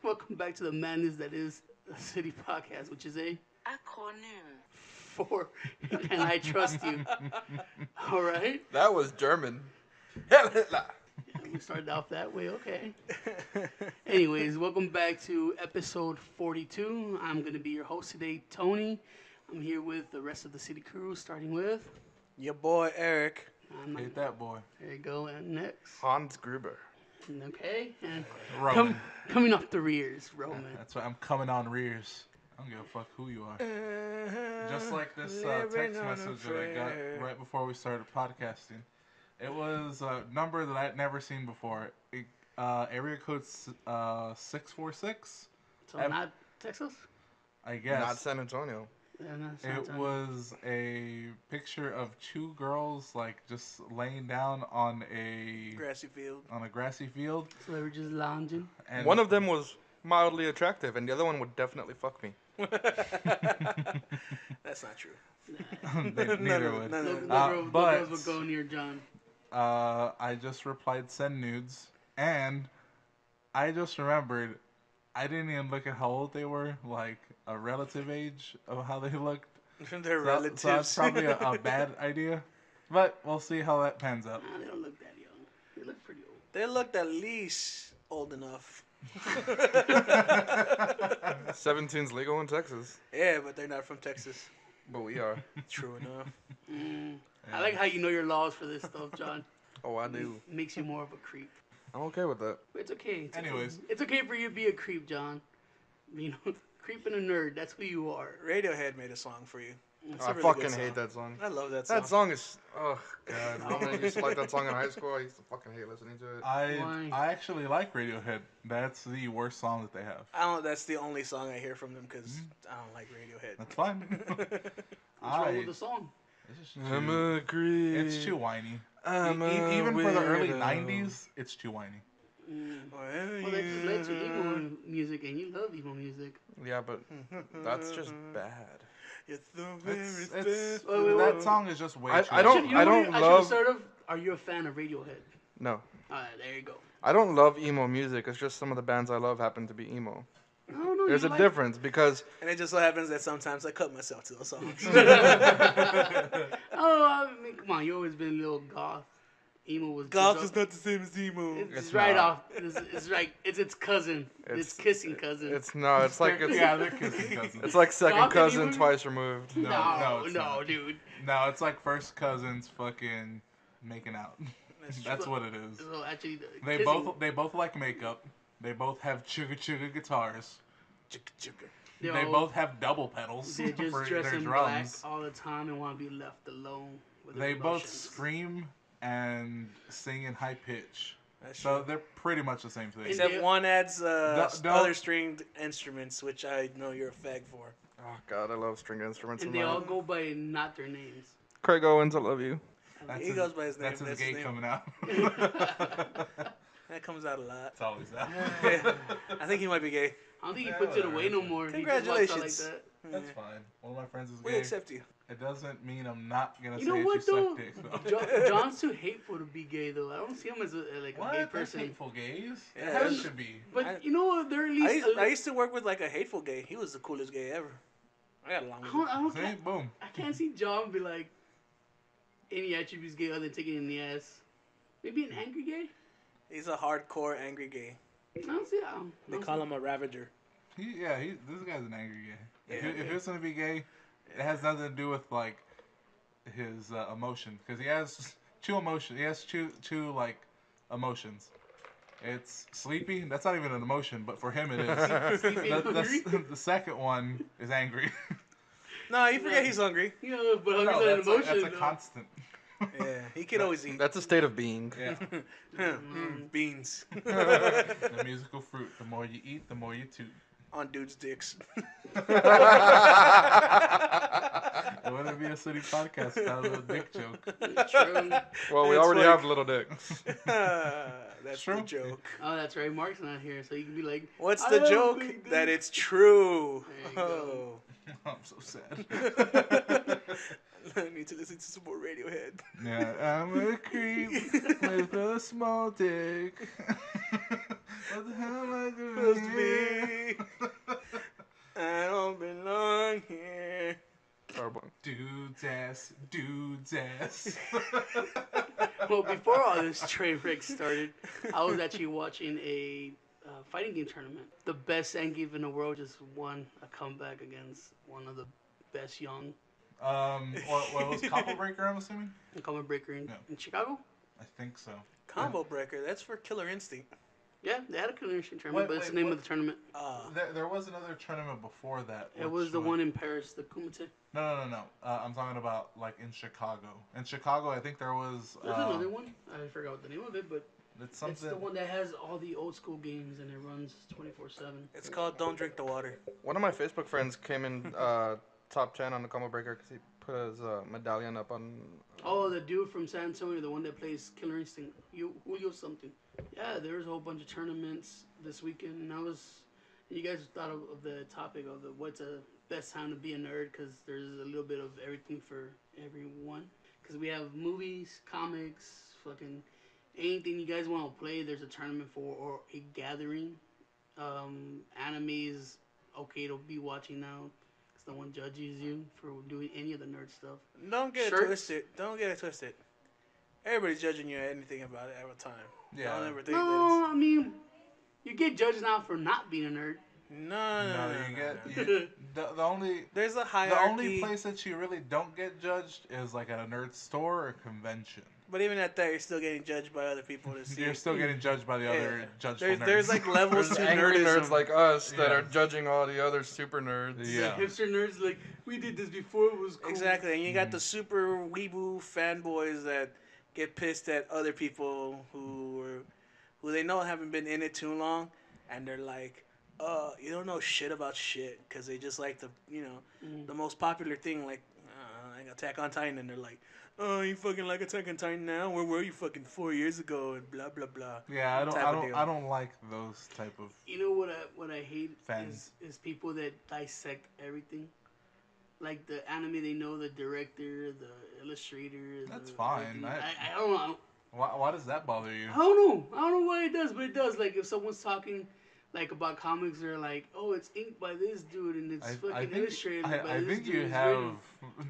Welcome back to the madness that is the City Podcast, which is a acronym for "Can I Trust You?" All right. That was German. We started off that way. Okay. Anyways, welcome back to episode 42. I'm gonna be your host today, Tony. I'm here with the rest of the city crew, starting with. Your boy Eric. Hate that boy. There you go. And next. Hans Gruber. Okay. And Roman. coming off the rears, Roman. That's why I'm coming on rears. I don't give a fuck who you are. Just like this text message that I got right before we started podcasting. It was a number that I'd never seen before. Area code 646. So not Texas? I guess. Not San Antonio. Yeah, It was a picture of two girls like just laying down on a Grassy field. grassy field. So they were just lounging. And One of them was mildly attractive, and the other one would definitely fuck me. That's not true. neither would. No but- girls would go near John. I just replied send nudes, and I just remembered I didn't even look at how old they were, like a relative age of how they looked. They're relatives. So that's probably a bad idea, but we'll see how that pans out. Nah, they don't look that young. They look pretty old. They looked at least old enough. 17's legal in Texas, Yeah, but they're not from Texas. but we are. True enough. I like how you know your laws for this stuff, John. Oh, I do. Makes you more of a creep. I'm okay with that. But it's okay. Anyways. It's okay for you to be a creep, John. You know, creep and a nerd. That's who you are. Radiohead made a song for you. It's a I really fucking good hate song. that song. I love that song. That song is, oh god. Roman used to like that song in high school. I used to fucking hate listening to it. Why? I actually like Radiohead. That's the worst song that they have. I don't. That's the only song I hear from them because I don't like Radiohead. That's fine. What's wrong with the song? It's I'm too, a creep. it's too whiny. I'm a Even for the early weirdo. 90s, it's too whiny. Well, they just let you emo music, and you love emo music. Yeah, but that's just bad. It's the very It's, best. that song is just way too I don't- You know I what don't I love- should start of. Are you a fan of Radiohead? No. Alright, there you go. I don't love emo music. It's just some of the bands I love happen to be emo. I don't know. There's you a like- difference because And it just so happens that sometimes I cut myself to those songs. Oh, I mean, come on. You always been a little goth. Emo was Golf just is not the same as emo. It's It's right not. off. It's right. It's its cousin. It's kissing cousin. it's no. It's like it's, Yeah, they're kissing cousins. it's like second Golf and cousin emo- twice removed. No, it's not. dude. No, it's like first cousins fucking making out. That's what it is. So actually, They kissing, they both like makeup. They both have chugga guitars. they They all- both have double pedals They just for dress their in black drums. all the time and want to be left alone. With their They both emotions. scream and sing in high pitch. That's So true. they're pretty much the same thing. Except one adds Don't- other stringed instruments, which I know you're a fag for. Oh god, I love string instruments. And in they all life. go by not their names. Craig Owens, I love you. He goes by his name. That's his That's gate his name. coming out. That comes out a lot. It's always that. Yeah. I think he might be gay. I don't think he puts it away no more. He just walks out Congratulations. like that. That's fine. One of my friends is We gay. accept you. It doesn't mean I'm not gonna You say know that what you suck though? dick though. John's too hateful to be gay though. I don't see him as a like a What? gay There's person. hateful gays? Yeah, There there's- should be. But I- you know what? They're at least. I used to work with like a hateful gay. He was the coolest gay ever. I got along with him. See? Boom. I can't see John be like any attributes gay other than taking it in the ass. Maybe an angry gay. He's a hardcore angry gay. I don't see. I don't, They call him a ravager. This guy's an angry gay. Yeah. If he was gonna be gay, it has nothing to do with like his emotion, because he has two emotions. He has two like emotions. It's sleepy. That's not even an emotion, but for him it is. Sleepy and hungry? the second one is angry. No, you forget he's hungry. You know, but hunger's No, not an that's emotion. a though. constant. Yeah, he can always eat. That's a state of being. Yeah. Beans The musical fruit. The more you eat, the more you toot. on dudes' dicks. It wouldn't be a city podcast without a dick joke. True. Well, we It's already like- have little dicks. That's True. the joke. Oh, that's right. Mark's not here, so you can be like, What's I the have joke? big That dick. it's true. There you go. I'm so sad. I need to listen to some more Radiohead. Yeah, I'm a creep with a small dick. What the hell am I doing Supposed to here? I don't belong here. Starbucks. Dude's ass, dude's ass. Well, before all this train wreck started, I was actually watching a fighting game tournament. The best Zangief in the world just won a comeback against one of the best young What was Combo Breaker, I'm assuming? comeback breaker in, Yeah. in Chicago. I think so. Combo Breaker. That's for Killer Instinct. Yeah, they had a convention tournament, but it's the name of the tournament. There was another tournament before that. It was the one in Paris, the Kumite. No. I'm talking about like in Chicago. In Chicago, I think there was. There's another one. I forgot what the name of it, but It's something. it's the one that has all the old school games and it runs 24/7. It's called Don't Drink the Water. One of my Facebook friends came in top 10 on the combo breaker because he put his medallion up on. Oh, the dude from San Antonio, the one that plays Killer Instinct, Julio something. Yeah, there was a whole bunch of tournaments this weekend, and you guys thought of the topic of what's the best time to be a nerd, because there's a little bit of everything for everyone. Because we have movies, comics, fucking anything you guys want to play, there's a tournament for, or a gathering. Anime is okay to be watching now. No one judges you for doing any of the nerd stuff. Don't get it twisted. Don't get it twisted. Everybody's judging you at anything about it at a time. Yeah. Don't ever think No, I mean, you get judged now for not being a nerd. No. The only. There's a The hierarchy. only place that you really don't get judged is like at a nerd store or a convention. But even at that, you're still getting judged by other people to see. You're still getting judged by the other judgeful nerds. There's like levels There's to angry nerdism. nerds like us that Yeah. are judging all the other super nerds. Yeah. The hipster nerds like, we did this before, it was cool. Exactly, and you got the super weeboo fanboys that get pissed at other people who they know haven't been in it too long, and they're like, you don't know shit about shit, because they just like the most popular thing, like Attack on Titan, and they're like, oh, you fucking like Attack on Titan now? Where were you fucking 4 years ago? And blah blah blah. Yeah, I don't like those type of. You know what I hate fans. is people that dissect everything. Like the anime, they know the director, the illustrator. That's fine. I don't know. Why does that bother you? I don't know why it does, but it does. Like if someone's talking like about comics, they're like, oh, it's inked by this dude and it's fucking illustrated by I this think dude. you It's have.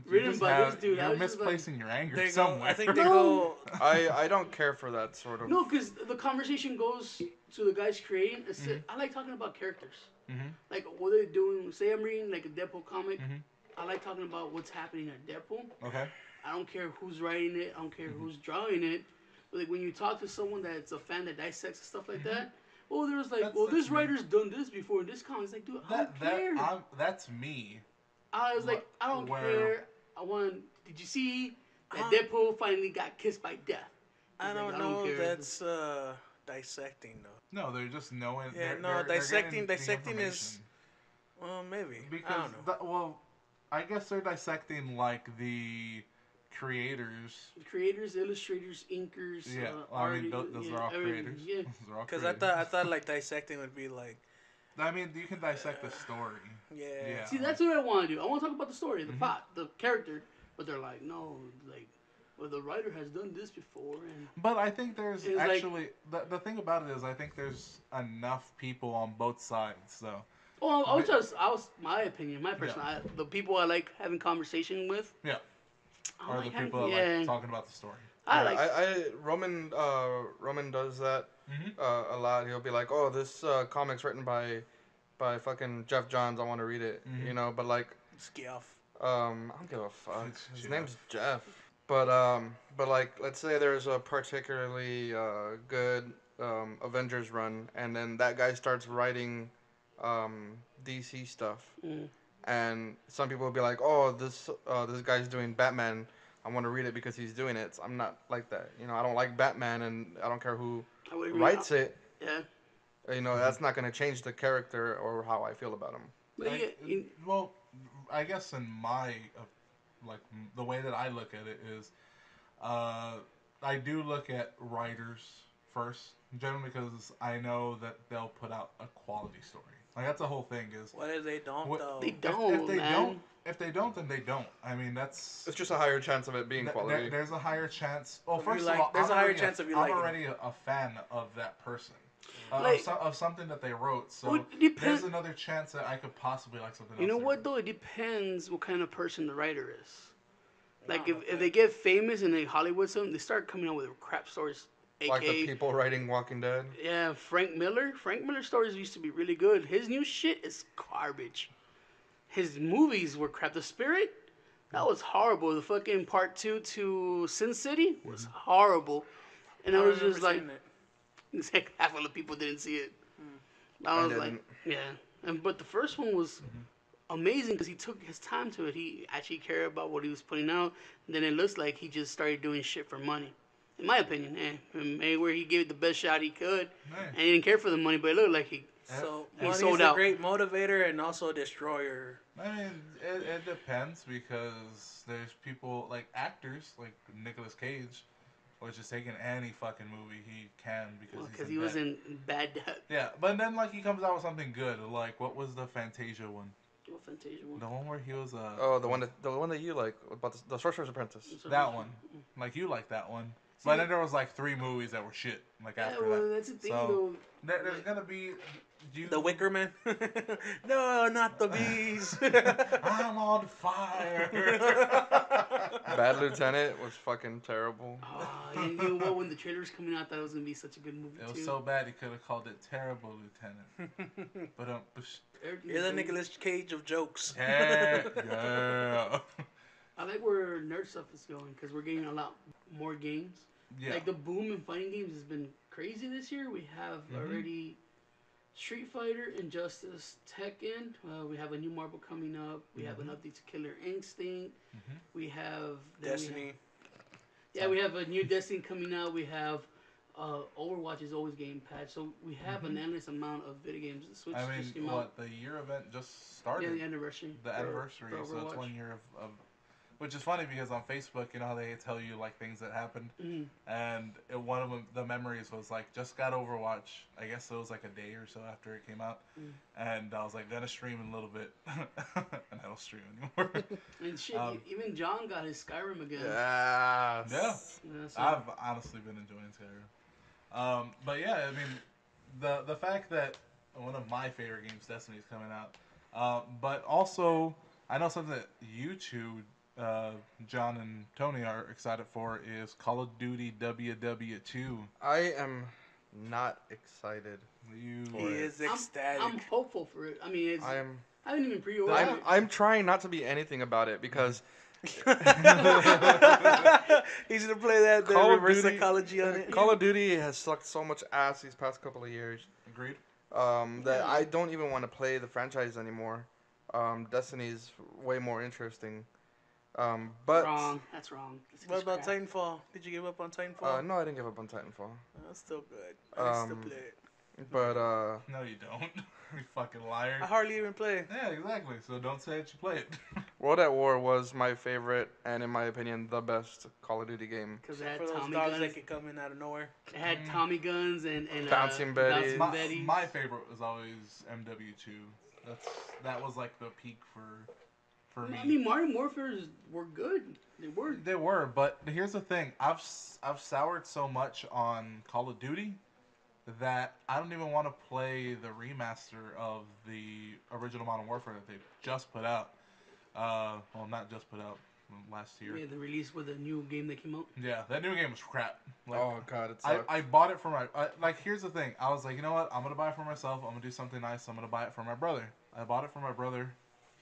written by this dude. I You're was just like- misplacing your anger They go, somewhere. I think they No. go. I don't care for that sort of. No, because the conversation goes to the guys creating. I like talking about characters. Mhm. Like what they're doing. Say I'm reading like a Deadpool comic. Mhm. I like talking about what's happening at Deadpool. Okay. I don't care who's writing it. I don't care who's drawing it. But like when you talk to someone that's a fan that dissects and stuff like that. Oh, there's like, this me. writer's done this before in this comic. It's like, dude, I don't care. That's me. I was like, I don't Where- care. Did you see that Uh-huh. Deadpool finally got kissed by death? I He's don't like, know. care. That's dissecting though. No, they're just knowing. Yeah, they're dissecting getting the is. Well, maybe. I because don't know. I guess they're dissecting like the creators. Creators, illustrators, inkers. Yeah, I mean artists, those yeah, are all everything, creators. Yeah. Those are all Because creators. I thought like dissecting would be like. I mean, you can dissect the story. Yeah. Yeah. See, that's what I want to do. I want to talk about the story, the plot, the character. But they're like, no, like, well, the writer has done this before, and But I think there's It's like- actually the thing about it is I think there's enough people on both sides. So well, I was my opinion, my personal, the people I like having conversation with. yeah, I or like the people having- that like talking about the story. I Yeah, like. Roman does that Mm-hmm. a lot. He'll be like, "Oh, this comic's written by fucking Jeff Johns. I want to read it." Mhm. You know, but like, Skiff. I don't give a fuck. It's His Jeff. name's Jeff. But like, let's say there's a particularly good Avengers run, and then that guy starts writing DC stuff, Mm. and some people will be like, "Oh, this guy's doing Batman. I want to read it because he's doing it." So I'm not like that. You know, I don't like Batman, and I don't care who I would agree. writes it. Yeah, You know, that's not going to change the character or how I feel about him. but yeah, Well, I guess in my the way that I look at it is, I do look at writers first, generally because I know that they'll put out a quality story. Like that's the whole thing is. What if they don't though? They If don't, they man. don't, if they don't, then they don't. I mean, that's. It's just a higher chance of it being quality. There's a higher chance. Well, Of you first like- of all, there's I'm a higher already chance of you I'm liking it. already a fan of that person. Like, of something that they wrote. So it depends. there's another chance that I could possibly like something You else. know they what wrote. though? It depends what kind of person the writer is. Like Oh, if they get famous and they Hollywood something, they start coming out with crap stories. Like the AKA, people writing Walking Dead. yeah, Frank Miller. Frank Miller stories used to be really good. His new shit is garbage. His movies were crap. The Spirit, that was horrible. The fucking part 2 to Sin City was horrible. And I I was remember just like, seeing it. it's like half of the people didn't see it. I I was like, didn't. yeah. But the first one was amazing because he took his time to it. He actually cared about what he was putting out. And then it looks like he just started doing shit for money. In my opinion, maybe where he gave it the best shot he could, and he didn't care for the money, but it looked like he. So He money's sold a out. great motivator and also a destroyer. I mean, it depends because there's people like actors like Nicolas Cage, was just taking any fucking movie he can Because he's he was in bad debt. Yeah, but then like he comes out with something good. Like what was the Fantasia one? What Fantasia one? The one where he was Oh, the one that you like about the Sorcerer's Apprentice. that one. Like you like that one. See, But then there was like 3 movies that were shit. Like Yeah, after well, that. that's the thing So, though. There's gonna be The Wicker Man. No, not the bees. I'm on fire. Bad Lieutenant was fucking terrible. And you know what? When the trailer was coming out, I thought it was gonna be such a good movie It too. was so bad he could have called it Terrible Lieutenant. But Everything's You're the good. Nicolas Cage of jokes. yeah. I like where nerd stuff is going because we're getting a lot more games. Yeah. Like the boom in fighting games has been crazy this year. We have already Street Fighter, Injustice, Tekken. We have a new Marvel coming up. We have an update to Killer Instinct. We have Destiny. We have a new Destiny coming out. We have Overwatch is always getting patched. So we have an endless amount of video games. The Switch I mean, just came out. the year event just started. Yeah, the anniversary. The anniversary, for so it's Overwatch. 1 year of which is funny because on Facebook, you know how they tell you like things that happened, and one of the memories was like just got Overwatch. I guess it was like a day or so after it came out, and I was like gonna stream in a little bit, and I don't stream anymore. And shit, even John got his Skyrim again. Yeah. Yeah, So, I've honestly been enjoying Skyrim. But yeah, I mean, the fact that one of my favorite games, Destiny, is coming out, but also I know something that you two. John and Tony are excited for is Call of Duty WW2. I am not excited. You He is ecstatic. I'm hopeful for it. I mean, I haven't even pre-ordered it. I'm trying not to be anything about it because He's gonna play that Call of reverse Duty- psychology on it. Call of Duty has sucked so much ass these past couple of years. agreed? That I don't even want to play the franchise anymore. Destiny's way more interesting. But Wrong. That's wrong. What It's about crap. Titanfall? Did you give up on Titanfall? no, I didn't give up on Titanfall. That's still good. I still play it. But No, you don't. You fucking liar. I hardly even play. Yeah, exactly. So don't say that you play it. World at War was my favorite and, in my opinion, the best Call of Duty game. Because it had For those Tommy dogs guns. that could come in out of nowhere. It had Tommy guns and Bouncing Betties. Bouncing Betties. My favorite was always MW2. That was like the peak for me. I mean, Modern Warfare were good. They were. But here's the thing: I've soured so much on Call of Duty that I don't even want to play the remaster of the original Modern Warfare that they just put out. Well, not just put out, last year. Yeah, the release with a new game that came out. Yeah, that new game was crap. Like, Oh god, it sucks. I bought it for my like. Here's the thing: I was like, you know what? I'm gonna buy it for myself. I'm gonna do something nice. I'm gonna buy it for my brother. I bought it for my brother.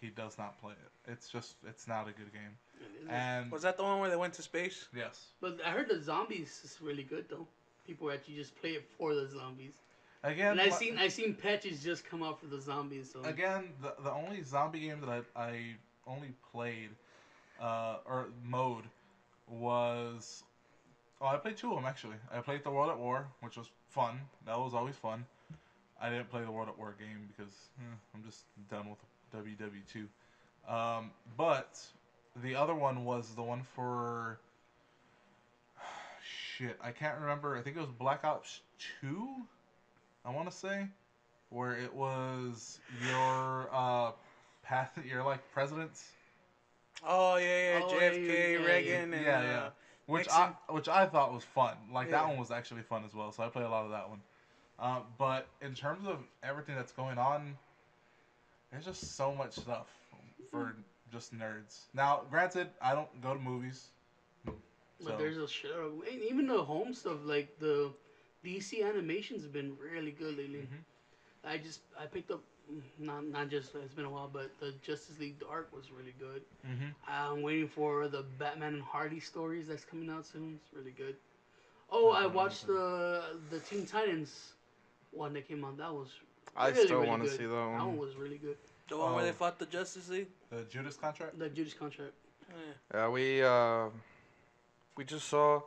He does not play it. It's not a good game. And Was that the one where they went to space? yes, But I heard the zombies is really good though. People actually just play it for the zombies. again, And I've seen patches just come out for the zombies. So again, the only zombie game that I only played or mode was I played 2 of them actually. I played the World at War, which was fun. That was always fun. I didn't play the World at War game because I'm just done with WW2. But the other one was the one for shit. I can't remember. I think it was Black Ops 2. I want to say where it was your your like presidents. Oh yeah, Oh, JFK, yeah, Reagan, and Which Nixon. I thought was fun. Like Yeah. that one was actually fun as well. So I played a lot of that one. But in terms of everything that's going on, there's just so much stuff for just nerds. Now, granted, I don't go to movies, But so there's a shit. And even the home stuff, like the DC animations, have been really good lately. Mhm. I picked up not just it's been a while, but the Justice League Dark was really good. Mhm. I'm waiting for the Batman and Hardy stories that's coming out soon. It's really good. Oh, I That's what watched the Teen Titans one that came out. That was I really still really want to good. see that That one one. was really good. The one where they Oh, fought the Justice League. the Judas contract. The Judas Contract. Yeah. Yeah, we just saw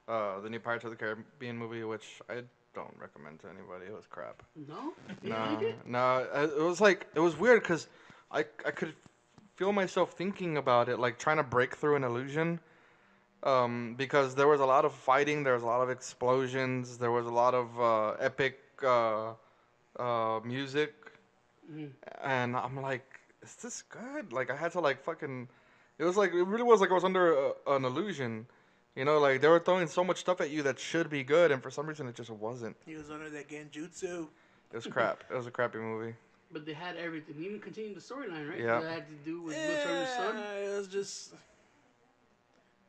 the new Pirates of the Caribbean movie, which I don't recommend to anybody. It was crap. No, you didn't like No, it? no, it was like it was weird because I could feel myself thinking about it, like trying to break through an illusion. Because there was a lot of fighting, there was a lot of explosions, there was a lot of epic music, Mm. and I'm like, is this good? Like I had to like fucking, it was like it really was like I was under an illusion, like they were throwing so much stuff at you that should be good, and for some reason it just wasn't. He was under that genjutsu. It was crap. It was a crappy movie. But they had everything. They even continued the storyline, right? Yeah. That had to do with Will Turner's son. It was just.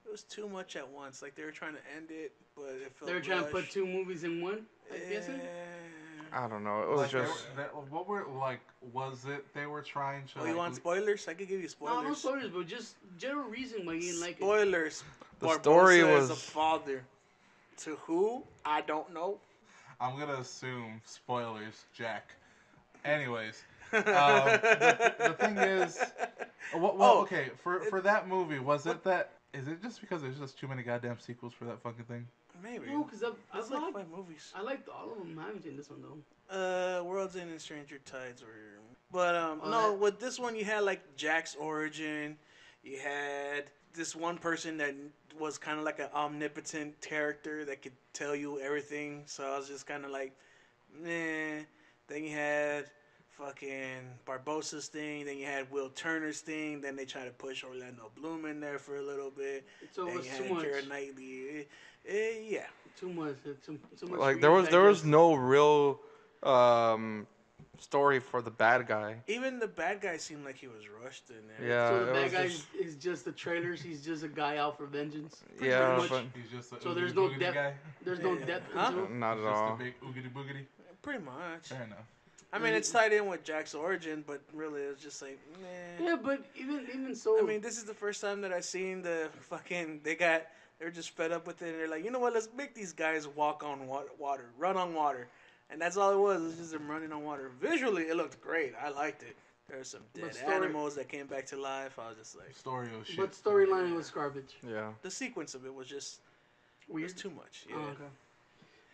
It was too much at once. Like they were trying to end it, but it felt. They were trying to put rushed. 2 movies in one. I'm guessing. I don't know. It was Like, just what were like? Was it they were trying to? Oh, you like, want spoilers? I could give you spoilers. No spoilers, but just general reason why you didn't like it. Spoilers. The Barbosa story as a was- father. To who? I don't know. I'm gonna assume spoilers, Jack. Anyways, the thing is, well, Oh, okay, for that movie, was it that? Is it just because there's just too many goddamn sequels for that fucking thing? Maybe. No, because That's like 5 movies. I liked all of them. I haven't seen this one though. World's End and Stranger Tides were. But Oh, no, that- with this one you had like Jack's origin. You had this one person that was kind of like an omnipotent character that could tell you everything. So I was just kind of like, nah. Then you had fucking Barbosa's thing. Then you had Will Turner's thing. Then they tried to push Orlando Bloom in there for a little bit. So it Then was you too had much. Keira Knightley. Yeah. Too much. Too much. like for there you was to there was digest. no real story for the bad guy. Even the bad guy seemed like he was rushed in there. Yeah, So the it bad was guy just- is just the trailers. He's just a guy out for vengeance. Yeah, much. but He's just a So oogity there's no boogity depth. guy. There's no Yeah. depth Huh? into it. not He's at just all. a big oogity boogity. Pretty much. Fair enough. I mean, it's tied in with Jack's origin, but really, it's just like, nah. Yeah, but even so, I mean, this is the first time that I've seen the fucking. They're just fed up with it, and they're like, you know what? Let's make these guys walk on water, run on water, and that's all it was. It was just them running on water. Visually, it looked great. I liked it. There were some dead animals that came back to life. I was just like, Story of shit. but storyline was garbage. Yeah. the sequence of it was just Weird. was too much. Yeah. Oh, okay.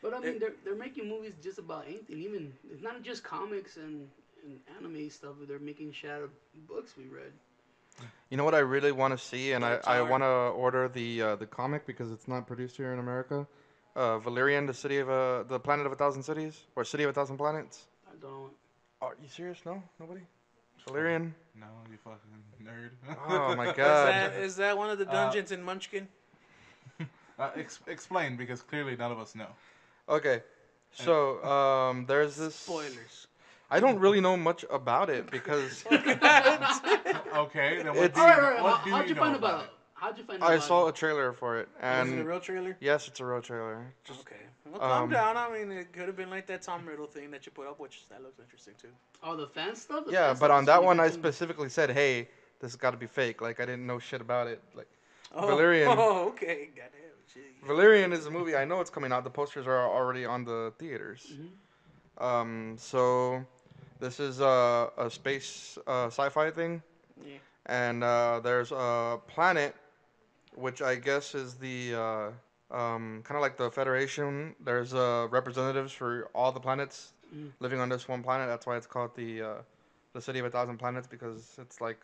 But I mean, they're making movies just about anything. Even it's not just comics and anime stuff. They're making shit out of books we read. You know what I really want to see, and I Tower. want to order the comic because it's not produced here in America. Valerian, the planet of 1,000 cities, or City of 1,000 planets. I don't know. Are you serious? No, nobody. Valerian. No, you fucking nerd. Oh my Is god. is that one of the dungeons in Munchkin? Explain, because clearly none of us know. Okay, so there's this. Spoilers. I don't really know much about it because Okay, then what It's- do All you, right, all right. what do How'd you know find about about it? it? How'd you find out I about saw it? a trailer for it, Was it a and real trailer? yes, it's a real trailer. Just Okay. Well, calm Um, down. I mean, it could have been like that Tom Riddle thing that you put up, which that looks interesting too. Oh, the fan stuff. The yeah, fan but stuff on is that really one, good I too. specifically said, "Hey, this has got to be fake." Like I didn't know shit about it. Like Oh, Valerian. Oh, okay. Goddamn. Shit. Valerian is a movie. I know it's coming out. The posters are already on the theaters. So this is a space sci-fi thing, Yeah. and there's a planet, which I guess is the kind of like the Federation. There's representatives for all the planets living on this one planet. That's why it's called the City of 1,000 Planets, because it's like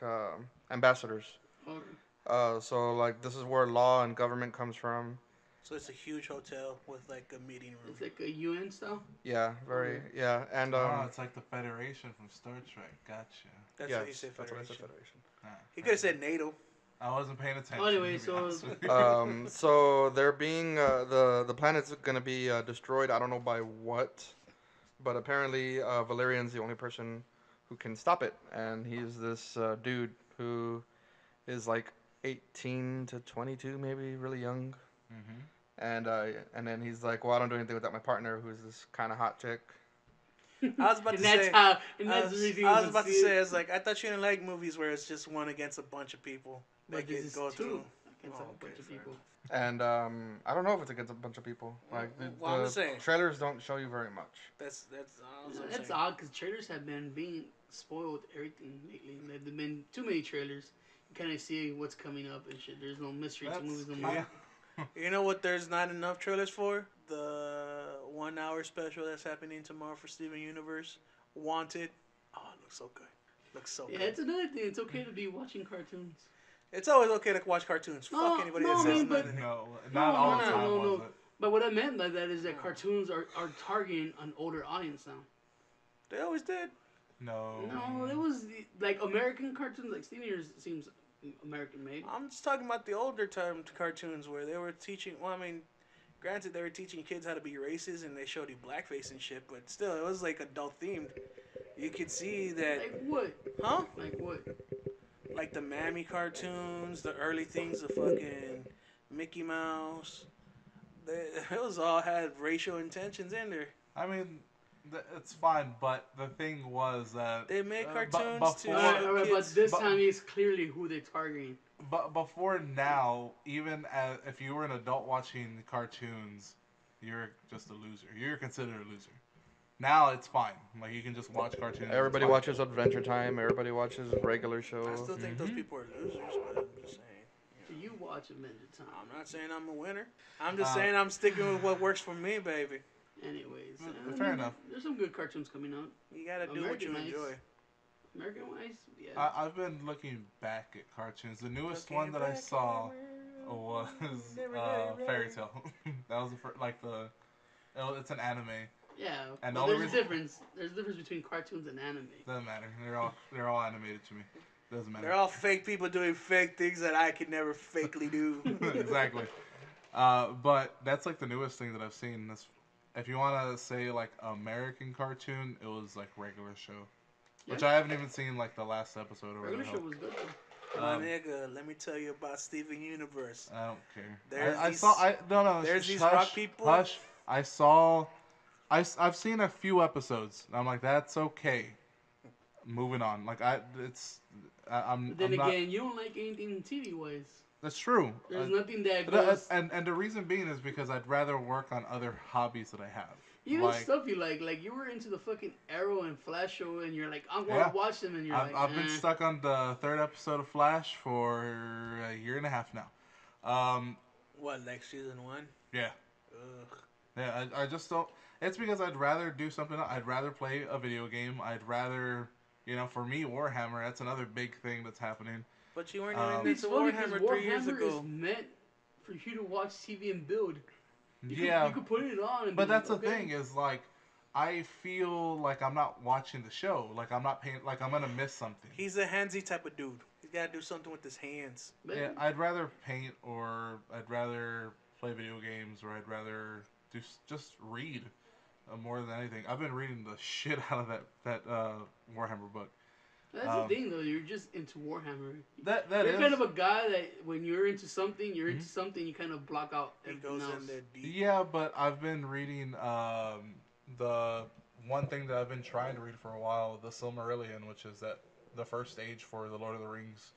ambassadors. Okay. So like this is where law and government comes from. So it's a huge hotel with like a meeting room. It's like a UN style. Yeah, very yeah, and It's like the Federation from Star Trek. Gotcha. That's yes, what he said. that's what I Federation. said, Federation. Ah, He could have said NATO. I wasn't paying attention. Oh, anyway, to be so- honest with you. So they're being the planet's gonna be destroyed. I don't know by what, but apparently Valerian's the only person who can stop it, and he's this dude who is like 18 to 22, maybe really young. Mm-hmm. And then he's like, well, I don't do anything without my partner, who's this kind of hot chick. I was about and to that's say. how. And that's the reason. I was about to say, it's like I thought you didn't like movies where it's just one against a bunch of people But that this is go two through. against Oh, a okay, bunch of fair people. And I don't know if it's against a bunch of people. Like Well, I'm the just saying. trailers don't show you very much. That's what I'm That's saying. odd because trailers have been being spoiled with everything lately. There've been too many trailers. You kind of see what's coming up and shit. There's no mystery to movies no more. You know what? There's not enough trailers for the 1 hour special that's happening tomorrow for Steven Universe. Wanted. Oh, it looks so good. Looks so Yeah, good. it's another thing. It's okay to be watching cartoons. It's always okay to watch cartoons. No, Fuck anybody no, that I says mean, but- nothing. No, not all the time was it. But what I meant by that is that cartoons are targeting an older audience now. They always did. No. No, it was like American cartoons. Like Steven Universe seems American made. I'm just talking about the older time cartoons where they were teaching. Well, I mean, granted, they were teaching kids how to be racist and they showed you blackface and shit, but still, it was like adult themed. You could see that. Like what? Huh? Like what? Like the Mammy cartoons, the early things of fucking Mickey Mouse. It was all had racial intentions in there. I mean, it's fine, but the thing was that They made cartoons to before- show All right, kids. but this but- time it's clearly who they're targeting. But before now, even if you were an adult watching cartoons, you're just a loser. You're considered a loser. Now it's fine. Like you can just watch cartoons. Everybody it's fine. watches Adventure Time. Everybody watches regular I shows. still think those people are losers, but I'm just saying. Do you watch Adventure Time? I'm not saying I'm a winner. I'm just saying I'm sticking with what works for me, baby. Anyways, Fair enough. There's some good cartoons coming out. You gotta do what you American enjoy. American wise, yeah. I've been looking back at cartoons. The newest one that I saw was Fairy Tale. That was it's an anime. Yeah, And but the only there's a reason- difference. There's a difference between cartoons and anime. Doesn't matter. They're all animated to me. Doesn't matter. They're all fake people doing fake things that I could never fakely do. Exactly. But that's like the newest thing that I've seen. If you want to say like American cartoon, it was like regular show, which Yeah. I haven't even seen like the last episode or Regular whatever. show was good though. My nigga, let me tell you about Steven Universe. I don't care. There's I these- saw. No. there's these hush, rock people. Hush. I saw. I've seen a few episodes. I'm like, that's okay. Moving on. Like I'm But then I'm not- again, you don't like anything TV wise. That's true. There's nothing that But, goes. and the reason being is because I'd rather work on other hobbies that I have. Even like, stuff you like you were into the fucking Arrow and Flash show, and you're like, I'm going Yeah. to watch them, and you're I've been stuck on the third episode of Flash for a year and a half now. What, like season 1? Yeah. Ugh. Yeah, I just don't. It's because I'd rather do something. I'd rather play a video game. I'd rather, for me, Warhammer. That's another big thing that's happening. But you weren't even It's into funny because Warhammer 3 years Warhammer is ago. meant for you to watch TV and build. Yeah, You could put it on. And but be that's like, the okay. thing is like, I feel like I'm not watching the show. Like I'm not paying. Like I'm gonna miss something. He's a handsy type of dude. He's got to do something with his hands. But Yeah, I'd rather paint, or I'd rather play video games, or I'd rather just read more than anything. I've been reading the shit out of that Warhammer book. that's the thing, though. You're just into Warhammer. That You're is kind of a guy that when you're into something, into something. You kind of block out He everything goes else. in there deep. yeah, but I've been reading the one thing that I've been trying to read for a while, the Silmarillion, which is the first stage for the Lord of the Rings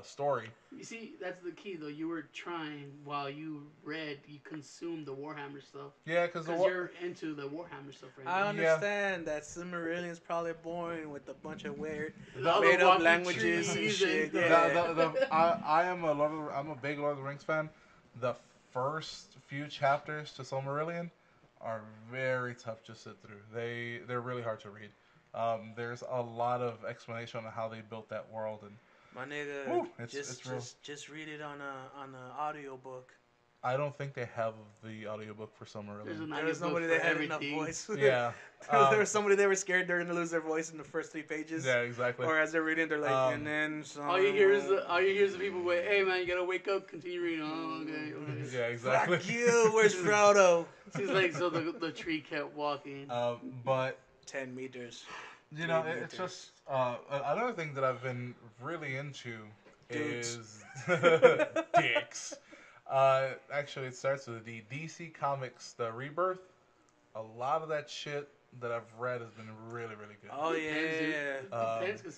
story. You see, that's the key, though. You were trying while you read, you consumed the Warhammer stuff. Yeah, because Because you're into the Warhammer stuff right I now. understand that Silmarillion's probably boring with a bunch of weird All the made up walking languages and trees shit. stuff. Yeah. I am I'm a big Lord of the Rings fan. The first few chapters to Silmarillion are very tough to sit through. They're really hard to read. There's a lot of explanation on how they built that world, and My nigga, Woo, it's real. just read it on a audio book. I don't think they have the audiobook for Summer There's Lane. an There was audiobook nobody for that had enough everything. voice. Yeah. There was somebody they were scared they're gonna lose their voice in the first 3 pages. Yeah, exactly. Or as they're reading, they're like, Um, and then some. All you hear is the people wait. Hey man, you gotta wake up. Continue reading. Oh, okay, okay. Yeah, exactly. Fuck you. Where's Frodo? Seems like so the tree kept walking. But 10 meters. you know, 3 it's meters. just another thing that I've been really into Dudes. is dicks. Actually, it starts with the DC Comics, the Rebirth. A lot of that shit that I've read has been really, really good. Oh yeah. Depends, because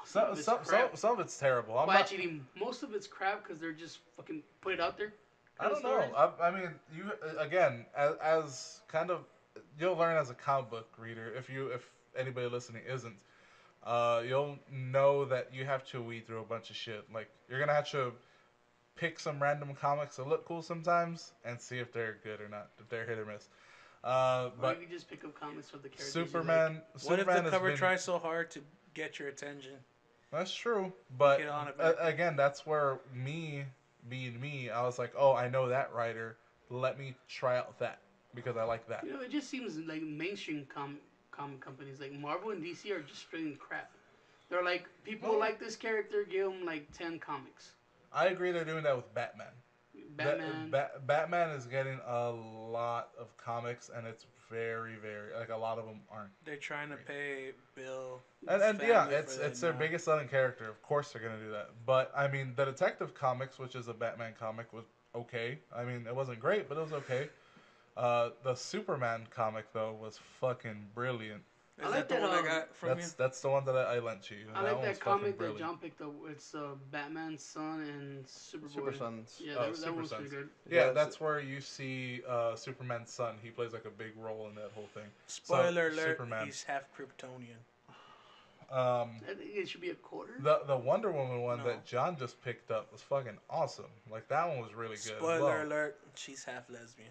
some of it's crap. Some of it's terrible. Well, actually, most of it's crap because they're just fucking put it out there. I don't know. I mean, you again as kind of you'll learn as a comic book reader if anybody listening isn't. You'll know that you have to weed through a bunch of shit. Like you're gonna have to pick some random comics that look cool sometimes and see if they're good or not, if they're hit or miss. Or But you can just pick up comics for the characters. Superman. What if Superman the cover has been, tries so hard to get your attention? That's true, but Get on it, man. again, that's where being me, I was like, oh, I know that writer. Let me try out that because I like that. You know, it just seems like mainstream comic companies like Marvel and DC are just straight crap. They're like, people like this character, give them like 10 comics. I agree they're doing that with Batman. Batman. Batman is getting a lot of comics, and it's very, very like a lot of them aren't. They're trying to pay Bill. And yeah, family it's for it's that their now. biggest selling character. Of course, they're gonna do that. But I mean, the Detective Comics, which is a Batman comic, was okay. I mean, it wasn't great, but it was okay. The Superman comic though was fucking brilliant. I Is like that the that, one I got from you? That's the one that I lent you. I That like one was that fucking comic that brilliant. John picked up. It's Batman's son and Superboy. Super Sons. Yeah, Oh, that Super one was Sons. pretty good. Yeah, Yeah, that's where you see Superman's son. He plays like a big role in that whole thing. Spoiler So, alert, Superman. he's half Kryptonian. I think it should be a quarter. The Wonder Woman one No. that John just picked up was fucking awesome. Like that one was really good. Spoiler as alert, she's half lesbian.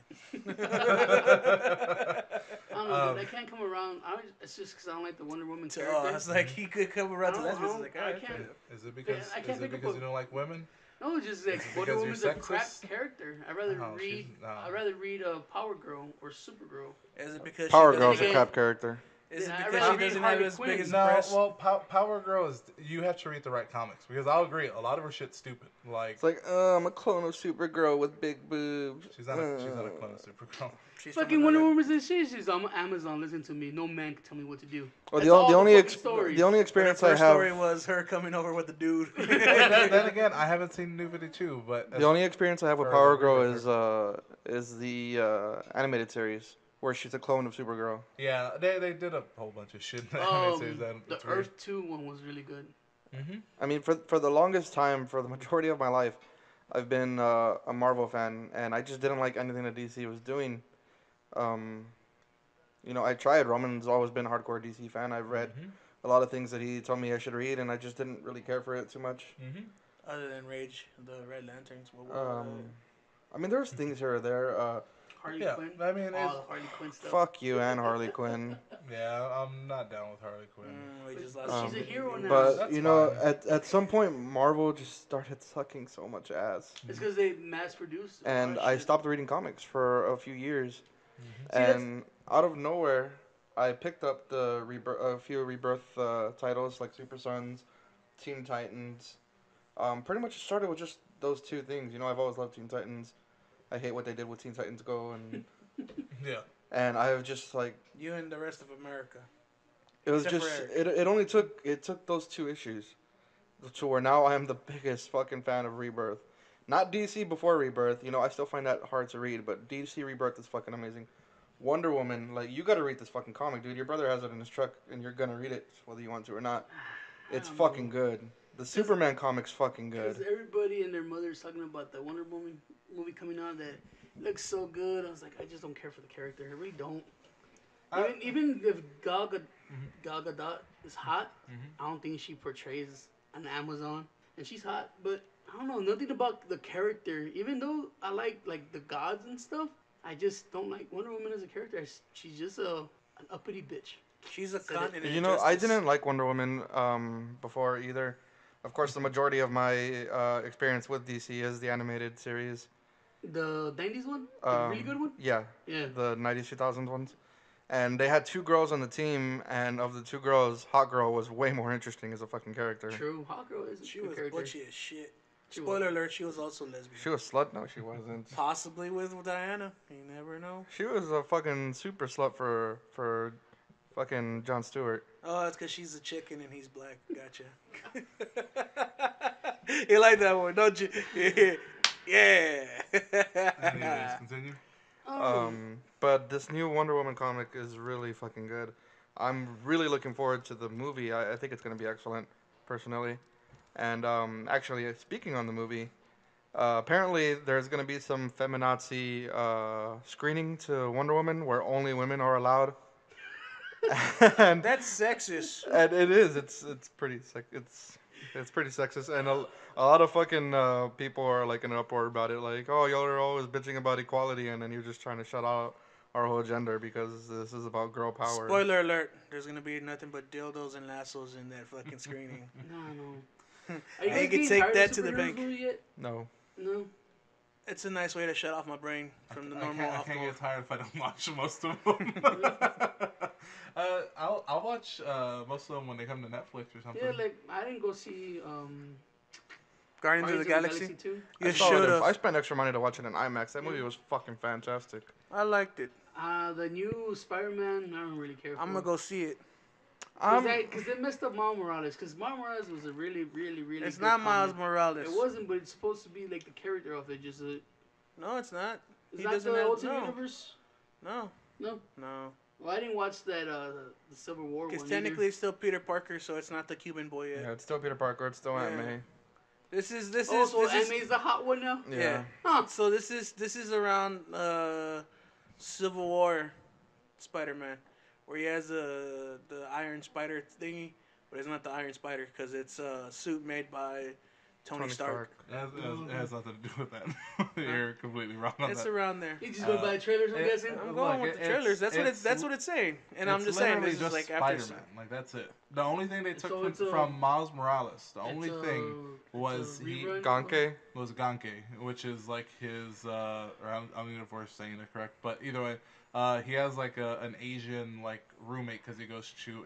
I don't know, I can't come around. It's just because I don't like the Wonder Woman To character. us, like he could come around to I don't- lesbians. I Like, don't- all I right, can't- okay. Is it because I can't pick up a- you don't like women? No, it's just like Is it Wonder because Woman's you're a crap sexist? character. I'd rather Oh, read. she's- no. I'd rather read Power Girl or Supergirl. Is it because Power she Girl's doesn't a again- crap character. Is it Yeah, I'd because rather she read doesn't have Harley as big Quinn. as No, press? well, Power Girl is you have to read the right comics because I'll agree a lot of her shit's stupid. Like It's like, I'm a clone of Supergirl with big boobs. she's not a clone of Supergirl. She's from Fucking Wonder another- Woman's and shit. She's on Amazon. Listen to me. No man can tell me what to do. Well, That's the all only fucking stories. the only But her experience I first have story was her coming over with the dude. then again, I haven't seen New 52, but the only experience I have with Or Power the Girl Rebirth is the animated series where she's a clone of Supergirl. yeah, they did a whole bunch of shit in the anime series that The it's weird. Earth 2 one was really good. Mm-hmm. I mean, for the longest time, for the majority of my life, I've been a Marvel fan, and I just didn't like anything that DC was doing. I tried. Roman's always been a hardcore DC fan. I've read a lot of things that he told me I should read, and I just didn't really care for it too much. Mm-hmm. Other than Rage, the Red Lanterns. I mean, there's things here or there. Harley Yeah, Quinn. I mean, All the Harley Quinn stuff. Fuck you and Harley Quinn. yeah, I'm not down with Harley Quinn. We just But lost she's a hero now. But That's you know, fine. at some point, Marvel just started sucking so much ass, It's because they mass produced. and I stopped reading comics for a few years. See, that's- And out of nowhere, I picked up a few Rebirth titles like Super Sons, Teen Titans. Pretty much started with just those two things. I've always loved Teen Titans. I hate what they did with Teen Titans Go, Yeah. and I have just like You and the rest of America. it was Except just for it only took those two issues to where now I am the biggest fucking fan of Rebirth. Not DC before Rebirth. I still find that hard to read, but DC Rebirth is fucking amazing. Wonder Woman, like, you gotta read this fucking comic, dude. Your brother has it in his truck, and you're gonna read it whether you want to or not. It's don't fucking know. good. The Superman comic's fucking Because good. everybody and their mother's talking about the Wonder Woman movie coming out that looks so good. I was like, I just don't care for the character. I really don't. Even if Gal Gadot is hot, I don't think she portrays an Amazon. And she's hot, but I don't know, nothing about the character. Even though I like the gods and stuff, I just don't like Wonder Woman as a character. She's just an uppity bitch. She's a Said cunt it. in I injustice. didn't like Wonder Woman before either. Of course, the majority of my experience with DC is the animated series. The 90s one? The really good one? Yeah, Yeah. the 90s 2000s ones. And they had two girls on the team, and of the two girls, Hot Girl was way more interesting as a fucking character. True. Hawk Girl is a She good was character. butchy as shit. She was. Spoiler alert: she was also lesbian. She was slut? No, she wasn't. Possibly with Diana. You never know. She was a fucking super slut for fucking Jon Stewart. Oh, that's because she's a chicken and he's black. Gotcha. You like that one, don't you? Yeah. Anyways, continue. But this new Wonder Woman comic is really fucking good. I'm really looking forward to the movie. I think it's gonna be excellent, personally. And actually, speaking on the movie, apparently there's gonna be some feminazi screening to Wonder Woman where only women are allowed. and That's sexist. and it is. It's pretty it's pretty sexist, and a lot of fucking people are like in an uproar about it. Like, oh, y'all are always bitching about equality, and then you're just trying to shut out our whole gender because this is about girl power. Spoiler alert: there's gonna be nothing but dildos and lassos in that fucking screening. No. Are you I guys could getting take tired that of to the superheroes bank. movie yet? No. No. It's a nice way to shut off my brain from the normal I off can't mode. get tired if I don't watch most of them. I'll watch most of them when they come to Netflix or something. Yeah, like I didn't go see Guardians of the Galaxy. 2. You I saw it should in- I have. spent extra money to watch it in IMAX. That movie was fucking fantastic. I liked it. The new Spider-Man, I don't really care for. I'm gonna go see it. Because they messed up Miles Morales. Because Miles Morales was a really, really, really It's good not Miles comic. Morales. It wasn't, but it's supposed to be like the character of it. Just No, it's not. it's He not doesn't the have Ultimate no. Universe. No. No. No. Well, I didn't watch that the Civil War one. Because either. technically it's still Peter Parker, so it's not the Cuban boy yet. Yeah, it's still Peter Parker. It's still Aunt Yeah. May. This is So Aunt May's the hot one now. yeah. Huh. So this is around Civil War Spider-Man, where he has the Iron Spider thingy, but it's not the Iron Spider because it's a suit made by Tony Stark. It has nothing to do with that. You're completely wrong on It's that. around there. You just go by the trailers, I'm guessing. I'm Look, going with the trailers. That's what it's saying, and I'm It's just saying literally this just is like after. Spider-Man. Like that's it. The only thing they took So it's a- from Miles Morales, the It's only a- thing it's was a he rerun? Ganke. was Ganke, which is like his. Or I'm not if we're saying it correct, but either way, he has like an Asian like roommate because he goes to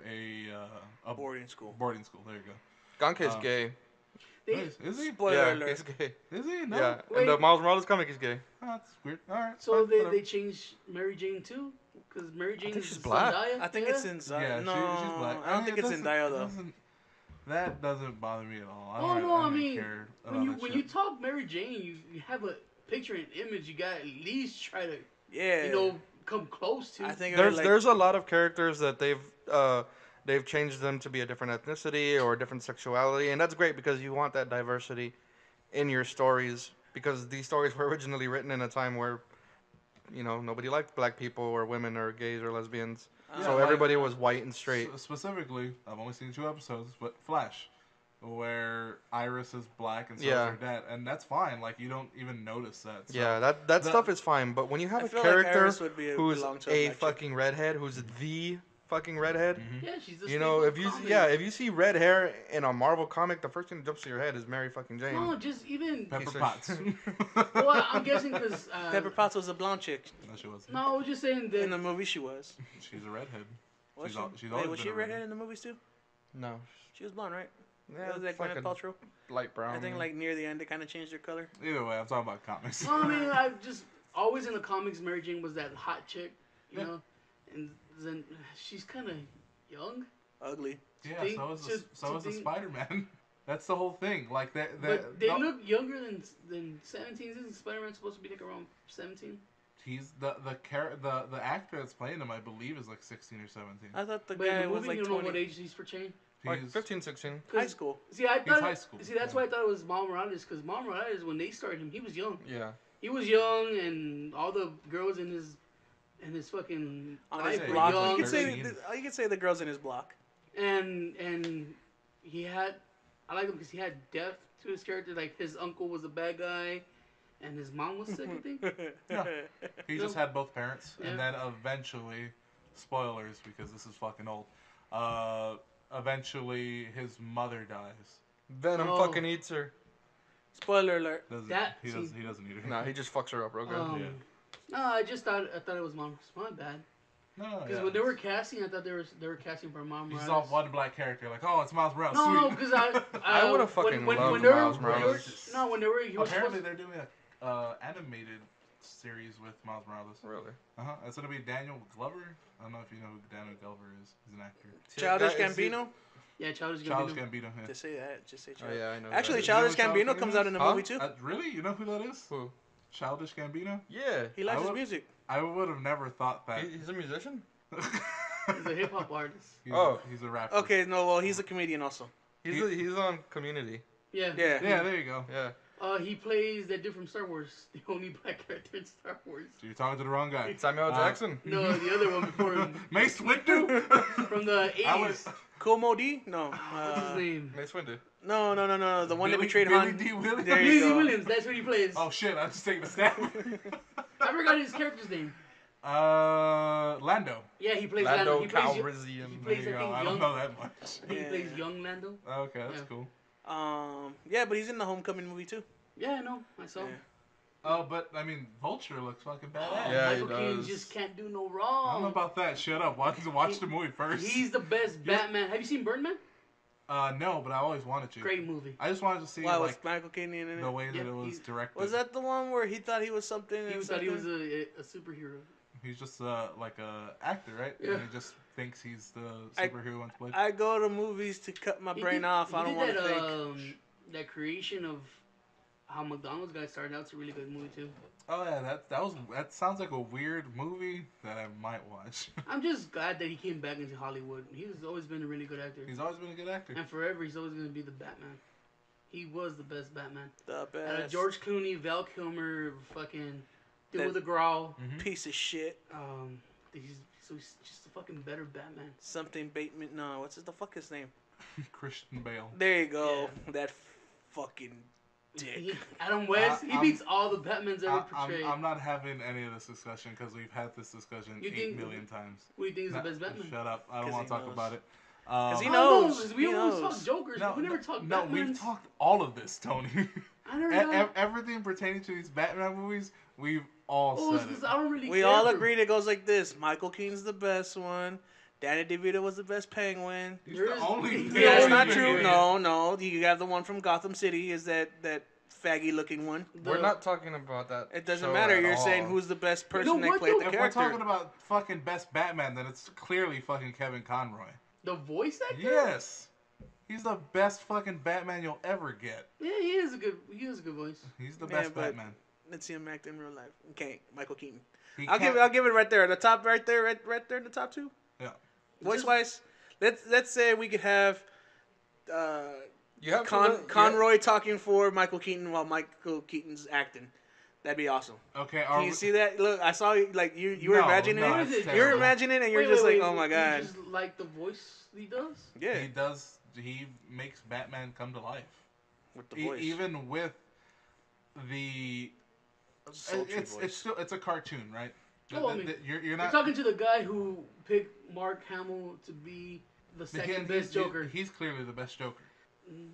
a Boarding school. Boarding school. There you go. Ganke's gay. They, Is he? Spoiler Yeah, alert. he's gay. Is he? No. Yeah, Wait. in the Miles Morales comic, he's gay. Oh, that's weird. All right. so fine, they whatever. changed Mary Jane too, because Mary Jane think is she's black. Zendaya. I think yeah? it's in Zaya. Yeah, no, she's black. I don't think it's in Dio though. That doesn't bother me at all. Oh no, I don't really mean care when about you that when shit. you talk Mary Jane, you have a picture and image. You got to at least try to Yeah. come close to. I think of it like, There's a lot of characters that they've changed them to be a different ethnicity or a different sexuality, and that's great because you want that diversity in your stories because these stories were originally written in a time where nobody liked black people or women or gays or lesbians, Yeah, so like, everybody was white and straight. Specifically, I've only seen 2 episodes, but Flash, where Iris is black and so Yeah. is her dad, and that's fine. Like you don't even notice that. So Yeah, that the- stuff is fine, but when you have I a feel like character Iris would be who's belong to a black chick. fucking redhead, who's the fucking redhead. yeah, she's the You know, staple if you comic. if you see red hair in a Marvel comic, the first thing that jumps to your head is Mary fucking Jane. No, just even. Pepper Piece of Potts. Well, I'm guessing because. Pepper Potts was a blonde chick. No, she wasn't. No, I was just saying that. In the movie, she was. She's a redhead. Was she? She's Wait, always was been she a redhead in the movies too? No, She was blonde, right? yeah, It was like Gwyneth fucking Paltrow. light brown. I think like near the end, they kind of changed their color. Either way, I'm talking about comics. No, I mean, I've just always in the comics, Mary Jane was that hot chick, you Yeah. know, and then she's kind of young. Ugly. Yeah, think- so is to- so to is the think- Spider-Man. That's the whole thing. Like that. But they look younger than 17. Isn't Spider-Man supposed to be like around 17? He's the actor that's playing him, I believe, is like 16 or 17. I thought the But in guy the was movie, like you don't know what 20. age he's portraying. like He's 15, 16. High school. See, I thought high school, See, that's yeah. why I thought it was Miles Morales, because Miles Morales, when they started him, he was young. Yeah. He was young, and all the girls in his fucking On life his were block. young. You could say 13. you could say the girls in his block. And he had, I like him because he had depth to his character. Like his uncle was a bad guy, and his mom was sick. I think. Yeah. He just had both parents, Yeah. and then eventually, spoilers because this is fucking old. Eventually, his mother dies. Venom Oh. fucking eats her. Spoiler alert. He doesn't need her. Nah, he just fucks her up real good. Um, No, I thought it was Mom. It's my bad. No, Because when they were casting, I thought they were casting for Mom. You saw one black character, like, oh, it's Miles Morales. No, Sweet. because I would have fucking loved Miles Morales. No, when they were Apparently, they're doing a animated series with Miles Morales. Really? It's gonna be Daniel Glover. I don't know if you know who Daniel Glover is. He's an actor. Childish Gambino. Yeah, Childish Gambino. Yeah. Just say that. Just say Oh Childish. yeah, I know. Actually, that. Childish You know who Gambino Childish comes Gambino out in the Huh? movie too. Really? You know who that is? Who? Childish Gambino. Yeah. He likes his music. I would have never thought that. He's a musician. He's a hip hop artist. He's a rapper. Okay, no, well, he's a comedian also. He's on Community. Yeah. Yeah. Yeah, there you go. Yeah. He plays that dude from Star Wars, the only black character in Star Wars. So you're talking to the wrong guy. Samuel Jackson. No, the other one before him. Mace Windu. From the 80s. Como D? No. What's his name? Mace Windu. No. The one that betrayed Billy Han. D. Williams. There you Billy go. Williams, that's what he plays. Oh shit! I just taking a stab. I forgot his character's name. Lando. Yeah, he plays Lando He plays, Calrissian. he plays There you go. I young. don't know that much. He Yeah. plays young Lando. Okay, that's Yeah. cool. Yeah, but he's in the Homecoming movie too. Yeah, I know. I saw. Yeah. Oh, but I mean, Vulture looks fucking badass. Yeah, Michael he Keaton does. just can't do no I don't know wrong. about that. Shut up. Watch the movie first. He's the best Batman. Have you seen Birdman? No, but I always wanted to. Great movie. I just wanted to see Why like was Michael Keaton in it? the way that Yeah, it was he's- directed. Was that the one where he thought he was something? He and thought he was something? a superhero. He's just like a actor, right? Yeah. And he just thinks he's the superhero once played. I go to movies to cut my He brain did- off. he I don't did want to that, think. That creation of how McDonald's guy started out. It's a really good movie too. Oh yeah, that sounds like a weird movie that I might watch. I'm just glad that he came back into Hollywood. He's always been a really good actor. He's always been a good actor. And forever, he's always going to be the Batman. He was the best Batman. The best George Clooney, Val Kilmer, fucking dude That- with a growl. Mhm. piece of shit. He's just a fucking better Batman. Something Bateman. No, the fuck his name? Christian Bale. There you go. That fucking dick. Adam West, he I'm- beats all the Batmans ever portrayed. I'm not having any of this discussion because we've had this discussion You 8 think- million times. What do you think is Nah, the best Batman? Shut up. I don't 'Cause want he to talk knows. about it. 'Cause he I knows. don't know, 'cause we He always knows. talk Jokers, but we never talk No, Batmans. we've talked all of this, Tony. I never know. Everything pertaining to these Batman movies, we've all Oh, said it. because I don't really We care all for- agreed it goes like this. Michael Keaton's the best one. Danny DeVito was the best Penguin. He's There the is- only. Yeah, Yeah, that's yeah, not yeah, true. yeah. No. You have the one from Gotham City. Is that faggy looking one? We're not talking about that. It doesn't show matter. at You're all. saying who's the best person know that what, played though? the If we're character. talking about fucking best Batman, then it's clearly fucking Kevin Conroy. The voice actor? Yes. He's the best fucking Batman you'll ever get. Yeah, he has a good voice. He's the Yeah, best but- Batman. Let's see him act in real life. Okay, Michael Keaton. He I'll can't- give it right there. The top right there, right there in the top two. Yeah. Voice wise, let's say we could have You have to li- Conroy talking for Michael Keaton while Michael Keaton's acting. That'd be awesome. Okay. Can you see that? Look, I saw you. Like you were No, imagining no, it. that's You're You're terrible. imagining it, and you're Wait, just wait, like, wait, oh my you god. just like the voice he does? Yeah, He does. He makes Batman come to life. with the voice. Even with the. Sultry voice. It's still a cartoon, right? Oh, I mean, You're You're not talking to the guy who picked Mark Hamill to be the second best Joker. He's clearly the best Joker.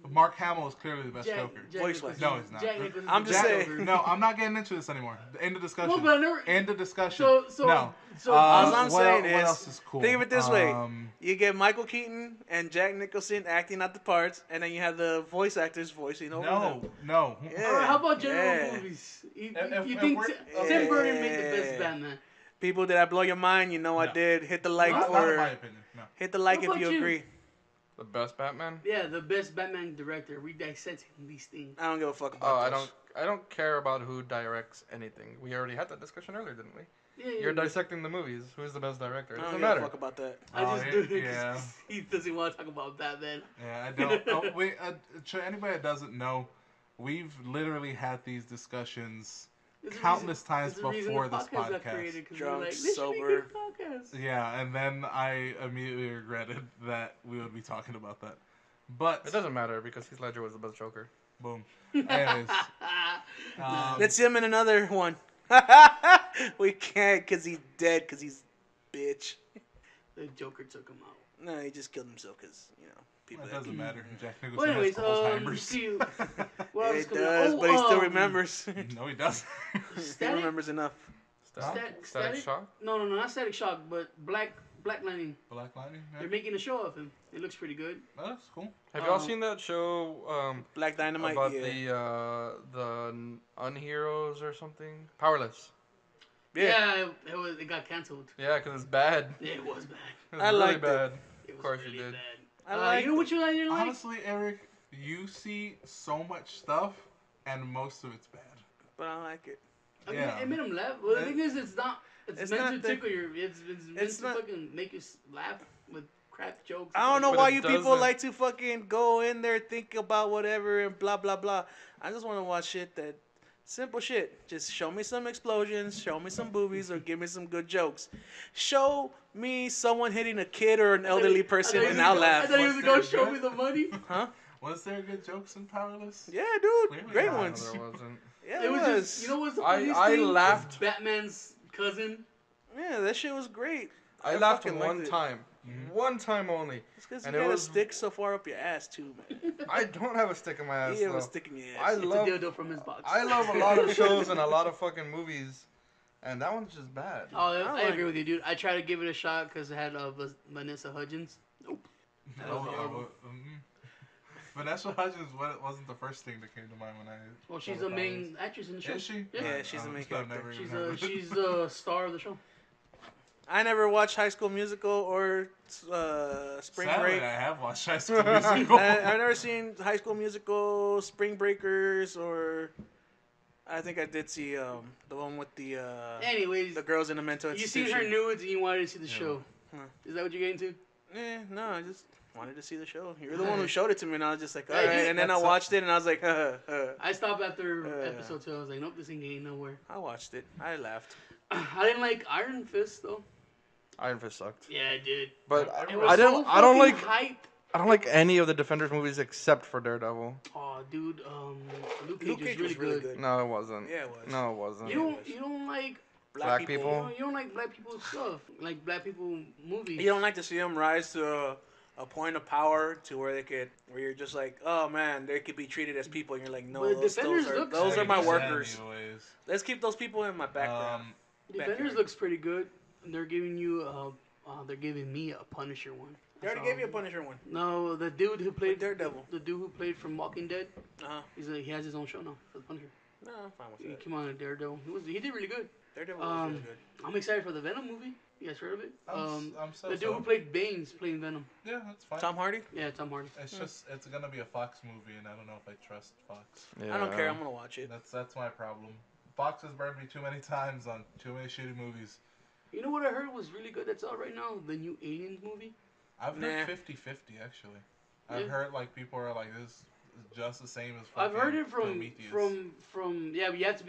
Mark Hamill is clearly the best Joker. Voice Nicholson. No, he's not. Jack Nicholson I'm is just the saying. Joker. No, I'm not getting into this anymore. End of discussion. Well, but I never. End of discussion. So no. all I'm what saying what is, else is cool? think of it this way. You get Michael Keaton and Jack Nicholson acting out the parts, and then you have the voice actors voicing over them. No. Yeah. All right, how about general Yeah. movies? You If think we're- Tim Burton made the Yeah. best Batman? People, did I blow your mind? You know I No. did. Hit the like Not in my or opinion. No. hit the like What if about you you? agree. The best Batman? Yeah, the best Batman director. We dissecting these things. I don't give a fuck Oh, about I those. don't care about who directs anything. We already had that discussion earlier, didn't we? Yeah, You're dissecting the movies. Who's the best director? It I don't doesn't give a matter. fuck about that. I just Oh, do it 'cause yeah. he doesn't want to talk about Batman. Yeah, I don't. Oh, wait, to anybody that doesn't know, we've literally had these discussions There's a countless reason- times there's a reason before the this podcast got podcast. created, 'cause Drunk, we're like, this should be a sober. good podcast. Yeah, and then I immediately regretted that we would be talking about that. But It doesn't matter because Heath Ledger was the best Joker. boom. Anyways, Let's see him in another one. we can't because he's dead because he's bitch. The Joker took him out. No, he just killed himself because people. It doesn't matter. Jack Well, Nicholson anyways, has Alzheimer's. see, what else is It coming out? does, Oh, but he still remembers. No, he doesn't. He Static? remembers enough. Static Shock? No, not Static Shock, but Black Lightning. Black Lightning. Yeah. They're making a show of him. It looks pretty good. Oh, that's cool. Have y'all seen that show Black Dynamite. about Yeah. the unheroes or something? Powerless. Yeah. It got canceled. Yeah, because it's bad. Yeah, it was bad. It was I really liked it. bad. It was Of course really you did. bad. I liked you know what you didn't like? Honestly, Eric, you see so much stuff, and most of it's bad. But I like it. I mean, Yeah. it made him laugh. Well, the thing is, it's not. It's meant not to the- tickle your. It's meant it's to not- fucking make you laugh with crap jokes. I don't know But why it you people doesn't- like to fucking go in there, think about whatever, and blah, blah, blah. I just want to watch shit that. Simple shit. Just show me some explosions, show me some boobies, or give me some good jokes. Show me someone hitting a kid or an elderly person, and I'll I laugh. thought he was Was gonna there show good? me the money. Huh? Was there good jokes in Powerless? Yeah, dude. Clearly Great not. No, ones. there wasn't. Yeah, It was just, you know what's the I- funniest I thing? laughed. It's Batman's cousin. Yeah, that shit was great. I laughed fucking one liked it. time. One time only. It's because And you it got a was- stick so far up your ass, too, man. I don't have a stick in my ass. He have though. a stick in your I ass. It's love a dildo from his box. I love a lot of shows and a lot of fucking movies, and that one's just bad. Oh, I like agree it. with you, dude. I tried to give it a shot because it had Vanessa Hudgens. Nope. That was Oh, yeah, horrible. Vanessa Hudgens wasn't the first thing that came to mind when I. Well, she's saw the the main actress in the show. Is she? Yeah, she's the Oh, main so I've character. never She's remembered. the star of the show. I never watched High School Musical or Spring Sadly, Break. I have watched High School Musical. I've never seen High School Musical, Spring Breakers, or I think I did see the one with the Anyways, girls in the mental you institution. seen her nudes and you wanted to see the Yeah. show. Huh. Is that what you're getting to? No, I just wanted to see the show. You're the one who showed it to me, and I was just like, all Hey, right. And then I that's watched it, and I was like, I stopped after Uh. episode 2. I was like, nope, this ain't getting nowhere. I watched it. I laughed. I didn't like Iron Fist though. Iron Fist sucked. Yeah, I did. But It was I so don't. I don't fucking like. hype. I don't like any of the Defenders movies except for Daredevil. Oh, dude, Luke Cage, Luke Cage was really good. No, it wasn't. Yeah, it was. No, it wasn't. You don't like Black people? you don't like black people stuff, like black people movies. You don't like to see them rise to a point of power to where you're just like, oh man, they could be treated as people, and you're like, no, But those Defenders are looks those are my like workers. Anyways, Let's keep those people in my background. Defenders backyard. looks pretty good. And they're giving you they're giving me a Punisher one. They already gave you a Punisher one. No, the dude who played Daredevil. The dude who played from Walking Dead. Uh-huh. He has his own show now for the Punisher. No, I'm fine with He that. came on in Daredevil. He did really good. Daredevil was really good. I'm excited for the Venom movie. You guys heard of it? I'm so. The dude who played Bane's playing Venom. Yeah, that's fine. Tom Hardy? Yeah, Tom Hardy. It's just it's gonna be a Fox movie, and I don't know if I trust Fox. Yeah. I don't care. I'm gonna watch it. That's my problem. Fox has burned me too many times on too many shitty movies. You know what I heard was really good that's out right now? The new Aliens movie. I've Nah. heard 50-50 actually. I've Yeah. heard like people are like this is just the same as. I've heard it Prometheus. from yeah, but you have to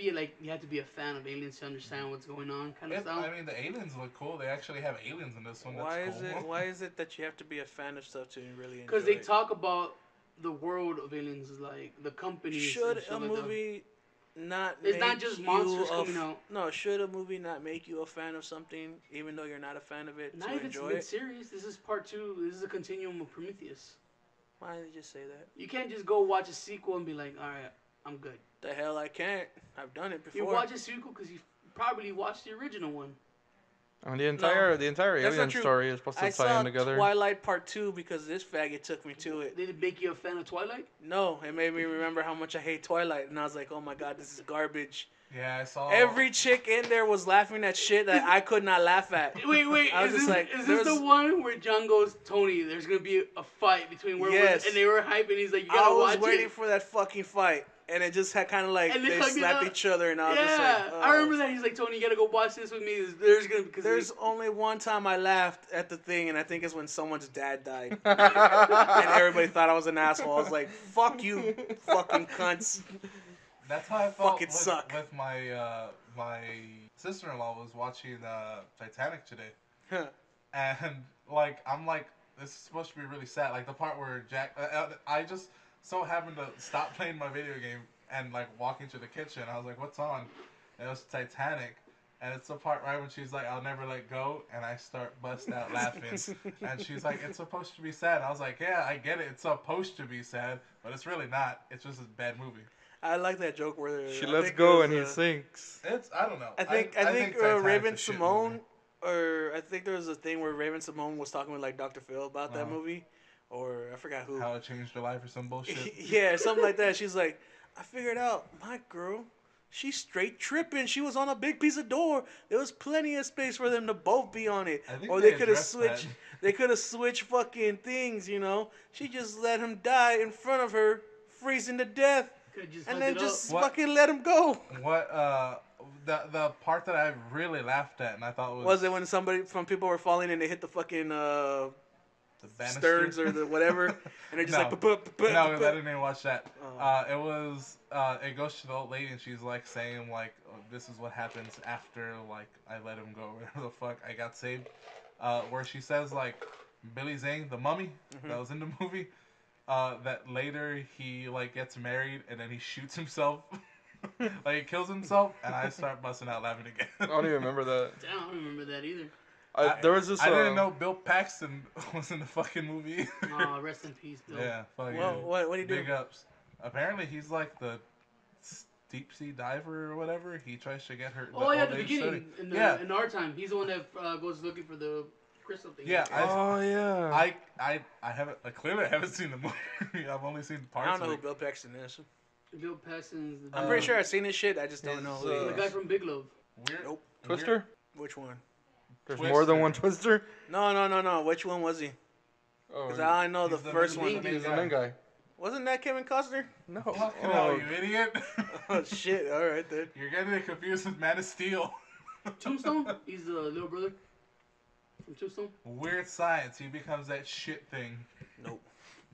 be a fan of Aliens to understand what's going on, kind of stuff. I mean, the aliens look cool. They actually have aliens in this one. Why That's is cool. it? Why is it that you have to be a fan of stuff to really enjoy Because they it? talk about the world of aliens, like the companies. Should and a stuff like that. movie not? It's not make just you monsters a coming out. No, should a movie not make you a fan of something, even though you're not a fan of it, Not to if it's enjoy been it? serious. This is part 2. This is a continuum of Prometheus. Why did you just say that? You can't just go watch a sequel and be like, all right, I'm good. The hell I can't. I've done it before. You watch a sequel because you probably watched the original one. I mean, the entire That's alien not true. story is supposed to I tie saw in together. Twilight Part 2 because this faggot took me to it. Did it make you a fan of Twilight? No, it made me remember how much I hate Twilight, and I was like, oh my god, this is garbage. Yeah, I saw. Every chick in there was laughing at shit that I could not laugh at. Wait, I was is just this, like, is there this was- the one where John goes, Tony, there's going to be a fight between werewolves, Yes. and they were hyping, he's like, you I got to was watch waiting it. for that fucking fight, and it just had kind of like And they they hugged it slapped up. each other, and I was Yeah, just like, oh. I remember that. He's like, Tony, you got to go watch this with me. There's going to because There's only one time I laughed at the thing, and I think it's when someone's dad died. And everybody thought I was an asshole. I was like, fuck you, fucking cunts. That's how I felt Fucking with, suck. with my my sister-in-law was watching Titanic today, and like I'm like this is supposed to be really sad. Like the part where Jack, I just so happened to stop playing my video game and like walk into the kitchen. I was like, "What's on?" And it was Titanic, And it's the part right when she's like, "I'll never let go," and I start bust out laughing. And she's like, "It's supposed to be sad." I was like, "Yeah, I get it. It's supposed to be sad, but it's really not. It's just a bad movie." I like that joke where She I lets think go it and he was, sinks. I don't know. I think Titanic's Raven a shit Simone, movie. or I think there was a thing where Raven Simone was talking with like Dr. Phil about that Uh-huh. movie, or I forgot who. How it changed her life or some bullshit. Yeah, something like that. She's like, I figured out my girl. She's straight tripping. She was on a big piece of door. There was plenty of space for them to both be on it. I think Or they they could have addressed switched. that. They could have switched fucking things. You know. She just let him die in front of her, freezing to death, Could just and hugged then it just What? fucking let him go. What the part that I really laughed at and I thought Was it when some people were falling and they hit the fucking the banister? sterns or the whatever, and they're just No. like, "Buh-buh-buh-buh-buh." No, because I didn't even watch that. Oh. It was it goes to the old lady and she's like saying like, oh, "This is what happens after like I let him go, whatever the fuck I got saved." Where she says like Billy Zane, the mummy that was in the movie, that later he like gets married and then he shoots himself, like he kills himself, and I start busting out laughing again. I don't even remember that. Damn, I don't remember that either. There was this. I didn't know Bill Paxton was in the fucking movie. Oh, rest in peace, Bill. Yeah, fucking Well, what do you do? big ups. Apparently, he's like the deep sea diver or whatever. He tries to get her. Oh yeah, old the age beginning study. in in our time. He's the one that goes looking for the crystal thing. Yeah, Oh yeah. I haven't clearly I haven't seen the movie. I've only seen parts. I don't know of who it. Bill Paxton is. Bill Paxton's the I'm pretty sure I've seen his shit. I just don't His, know who he the is. guy from Big Love. Weird. Nope. Twister. Which one? There's Twister. more than one Twister. No. Which one was he? Oh, Because I know the He's the first main- one. main he's the main guy. Wasn't that Kevin Costner? No. Fucking hell, you idiot! Oh shit! All right then. You're getting it confused with Man of Steel. Tombstone. He's the little brother from Tombstone. Weird science. He becomes that shit thing. Nope.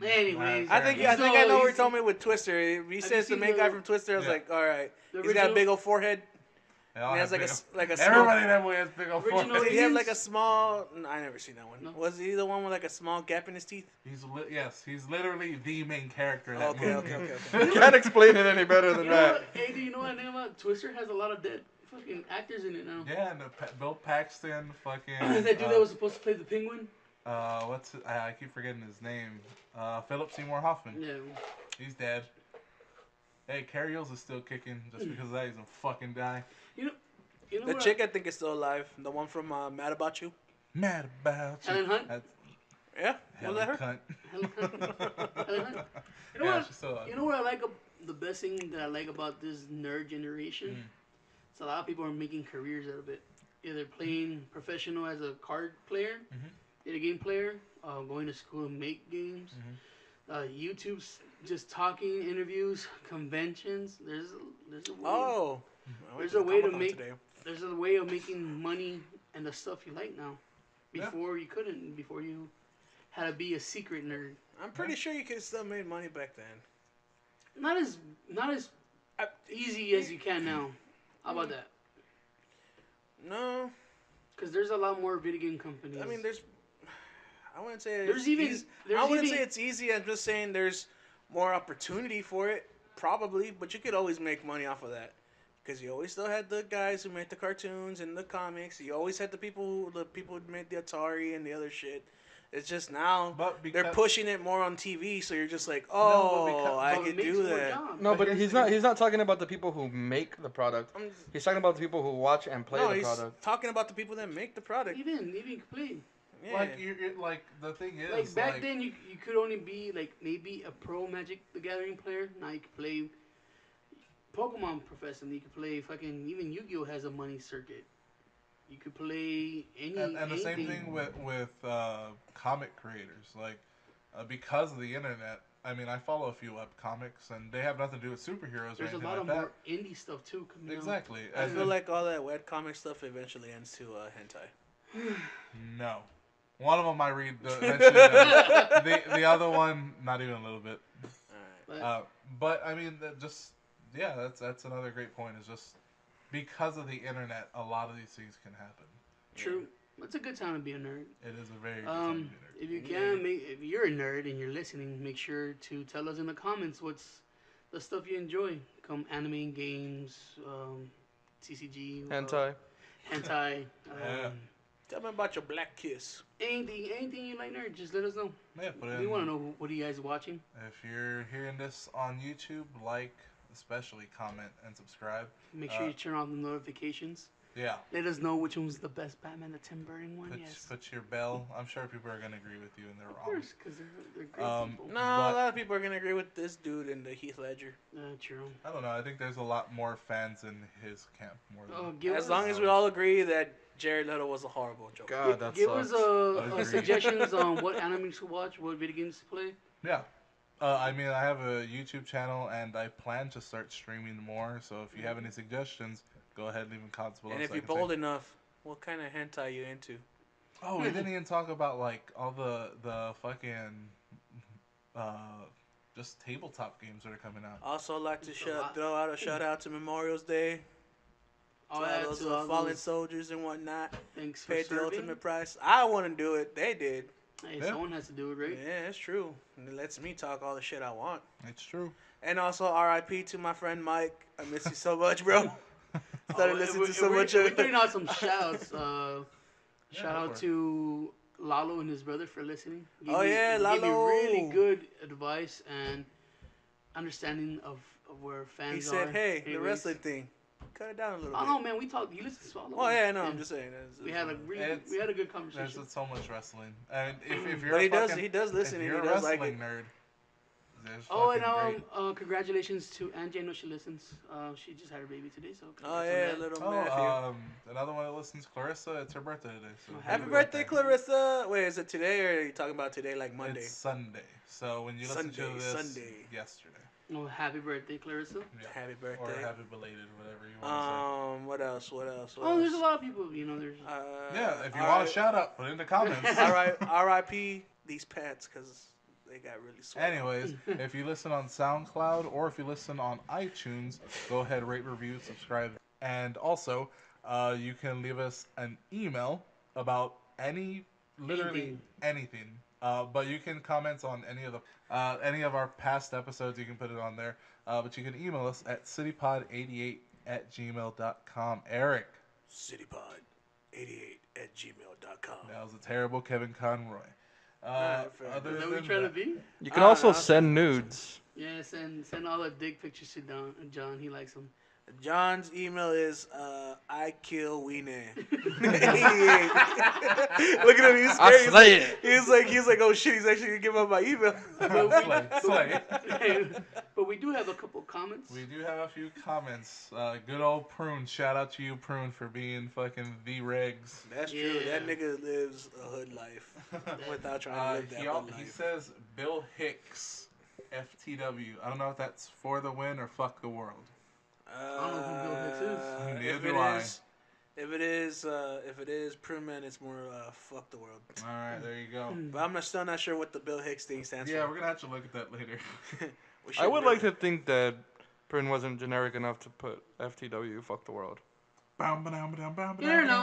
Anyways, I think he's I know where he's you're talking about with Twister. He says the seen main guy the- from Twister. I was Yeah. like, all right. the He's got a original- big old forehead. They all He has have like big- a small. Everybody in that movie has big old Original foreheads. Did he have Aliens? like a small? No, I never seen that one. No. Was he the one with like a small gap in his teeth? Yes, he's literally the main character. Of that Okay, movie. okay. You can't explain it any better than You know that. what? Hey, do you know what I think about Twister? Has a lot of dead fucking actors in it now. Yeah, and Bill Paxton, fucking. that dude that was supposed to play the Penguin. What's it? I keep forgetting his name. Philip Seymour Hoffman. Yeah. He's dead. Hey, Carrie Hills is still kicking. Just because of that, he's gonna fucking die. You know The what? chick I think is still alive. The one from Mad About You. Mad about you. Helen Hunt? That's Yeah, was that her? Cunt. Helen Hunt. You know Yeah, what? she's still alive. You know what I like? The best thing that I like about this nerd generation. It's a lot of people are making careers out of it. Either playing professional as a card player, video game player, going to school and make games. YouTube's just talking, interviews, conventions. There's a way. Oh. There's a way to make. There's a way of making money and the stuff you like now. Before you couldn't. Before you had to be a secret nerd. I'm pretty sure you could have still made money back then. Not as easy as you can now. How about that? No, Because there's a lot more video game companies. I mean there's. I wouldn't say There's it's even- easy. there's I wouldn't even- say it's easy. I'm just saying there's more opportunity for it, probably. But you could always make money off of that, because you always still had the guys who made the cartoons and the comics. You always had the people who made the Atari and the other shit. It's just now But they're because- pushing it more on TV, so you're just like, but oh, because- I But it could makes do more that. jobs. No, but here's he's the not. thing. He's not talking about the people who make the product. I'm, He's talking about the people who watch and play no, the he's product. talking about the people that make the product. Even complete. Yeah. Like like the thing is, Like back then, you could only be like maybe a pro Magic the Gathering player. Now you can play Pokemon professionally. You can play fucking even Yu-Gi-Oh has a money circuit. You could play and the same anything. thing with comic creators, like because of the internet. I mean, I follow a few web comics, and they have nothing to do with superheroes There's or a anything lot like of that. more indie stuff too coming out. Exactly. I And feel like all that webcomic stuff eventually ends to hentai. no. One of them I read eventually does. the other one, not even a little bit. But But I mean, that's another great point. Is just because of the internet, a lot of these things can happen. true. It's a good time to be a nerd. It is a very good time to be there. If you can, if you're a nerd and you're listening, make sure to tell us in the comments what's the stuff you enjoy. Come anime, games, TCG, Hentai. hentai. Yeah. Tell me about your black kiss. Anything you like, nerd, just let us know. Yeah, put We in. want to know what are you guys watching. If you're hearing this on YouTube, like, especially comment and subscribe. Make sure you turn on the notifications. Yeah. Let us know which one's the best Batman, the Tim Burton one. Yes. Put your bell. I'm sure people are gonna agree with you, and they're Of wrong. course, because they're great people. No, a lot of people are gonna agree with this dude and the Heath Ledger. True. I don't know. I think there's a lot more fans in his camp more than. As long as we all agree that Jared Leto was a horrible Joker. God, that give sucks. us Agreed. suggestions on what anime to watch, what video games to play. Yeah. I mean, I have a YouTube channel, and I plan to start streaming more. So if you have any suggestions, go ahead and leave in comments below. And if so you're bold enough, what kind of hentai you into? Oh, we didn't even talk about like all the fucking just tabletop games that are coming out. Also, like to It's a lot. throw out a shout out to Memorial's Day. All To that, all those to all fallen those- soldiers and whatnot. Thanks for Paid the serving. ultimate price. I want to do it. They did. Hey, Yeah. someone has to do it, right? Yeah, it's true. And it lets me talk all the shit I want. It's true. And also, R.I.P. to my friend Mike. I miss you so much, bro. Started listening to so much We're of throwing out some shout-outs. Yeah, Shout go out for it. to Lalo and his brother for listening. Oh, yeah, Gave me Lalo. really good advice and understanding of where fans He said, are. hey, the Anyways. wrestling thing. Cut it down a little Oh bit. no, man, we talked. You listened to Swallow. Oh, yeah, no, I'm just saying. We had a really, It's- we had a good There's conversation. so much wrestling, and if you're But a he fucking, does listen if and you're he a does like wrestling it. nerd, there's Oh, and fucking great. congratulations to Angie. I know she listens. She just had her baby today, so. Oh, congrats on yeah, that. little Oh, Matthew. another one that listens, Clarissa. It's her birthday today. So Happy birthday, Clarissa. Wait, is it today or are you talking about today like Monday? It's Sunday. So when you listen Sunday, to this, Sunday. yesterday. Oh, happy birthday, Clarissa. Yeah. Happy Or birthday. happy belated, whatever you want What else? What else? What Oh, there's a else? lot of people. You know, there's. to say. Yeah, if you want a shout out, put it in the comments. R.I.P. these pets because they got really sweet. Anyways, if you listen on SoundCloud or if you listen on iTunes, go ahead, rate, review, subscribe. And also, you can leave us an email about literally anything. But you can comment on any of our past episodes. You can put it on there. But you can email us at citypod88@gmail.com. Eric. citypod88@gmail.com. That was a terrible Kevin Conroy. Alright, fair Other Is that than what you trying to that- be? You can I don't also know. send nudes. Yeah, send all the dick pictures to John. He likes them. John's email is I kill Weenie. 88. Look at him, he's I scared. slay it. He's like, oh shit, he's actually gonna give up my email. Slay. But we do have a couple comments. We do have a few comments. Good old Prune. Shout out to you, Prune, for being fucking the regs. That's true. Yeah. That nigga lives a hood life without trying to live that hood He life. says Bill Hicks, FTW. I don't know if that's for the win or fuck the world. I don't know who Bill Hicks is. Neither If do I. it is Prune Man, it's more fuck the world. All right, there you go. But I'm still not sure what the Bill Hicks thing stands Yeah, for. we're gonna have to look at that later. We should I would really- like to think that Prin wasn't generic enough to put FTW, fuck the world. You never know.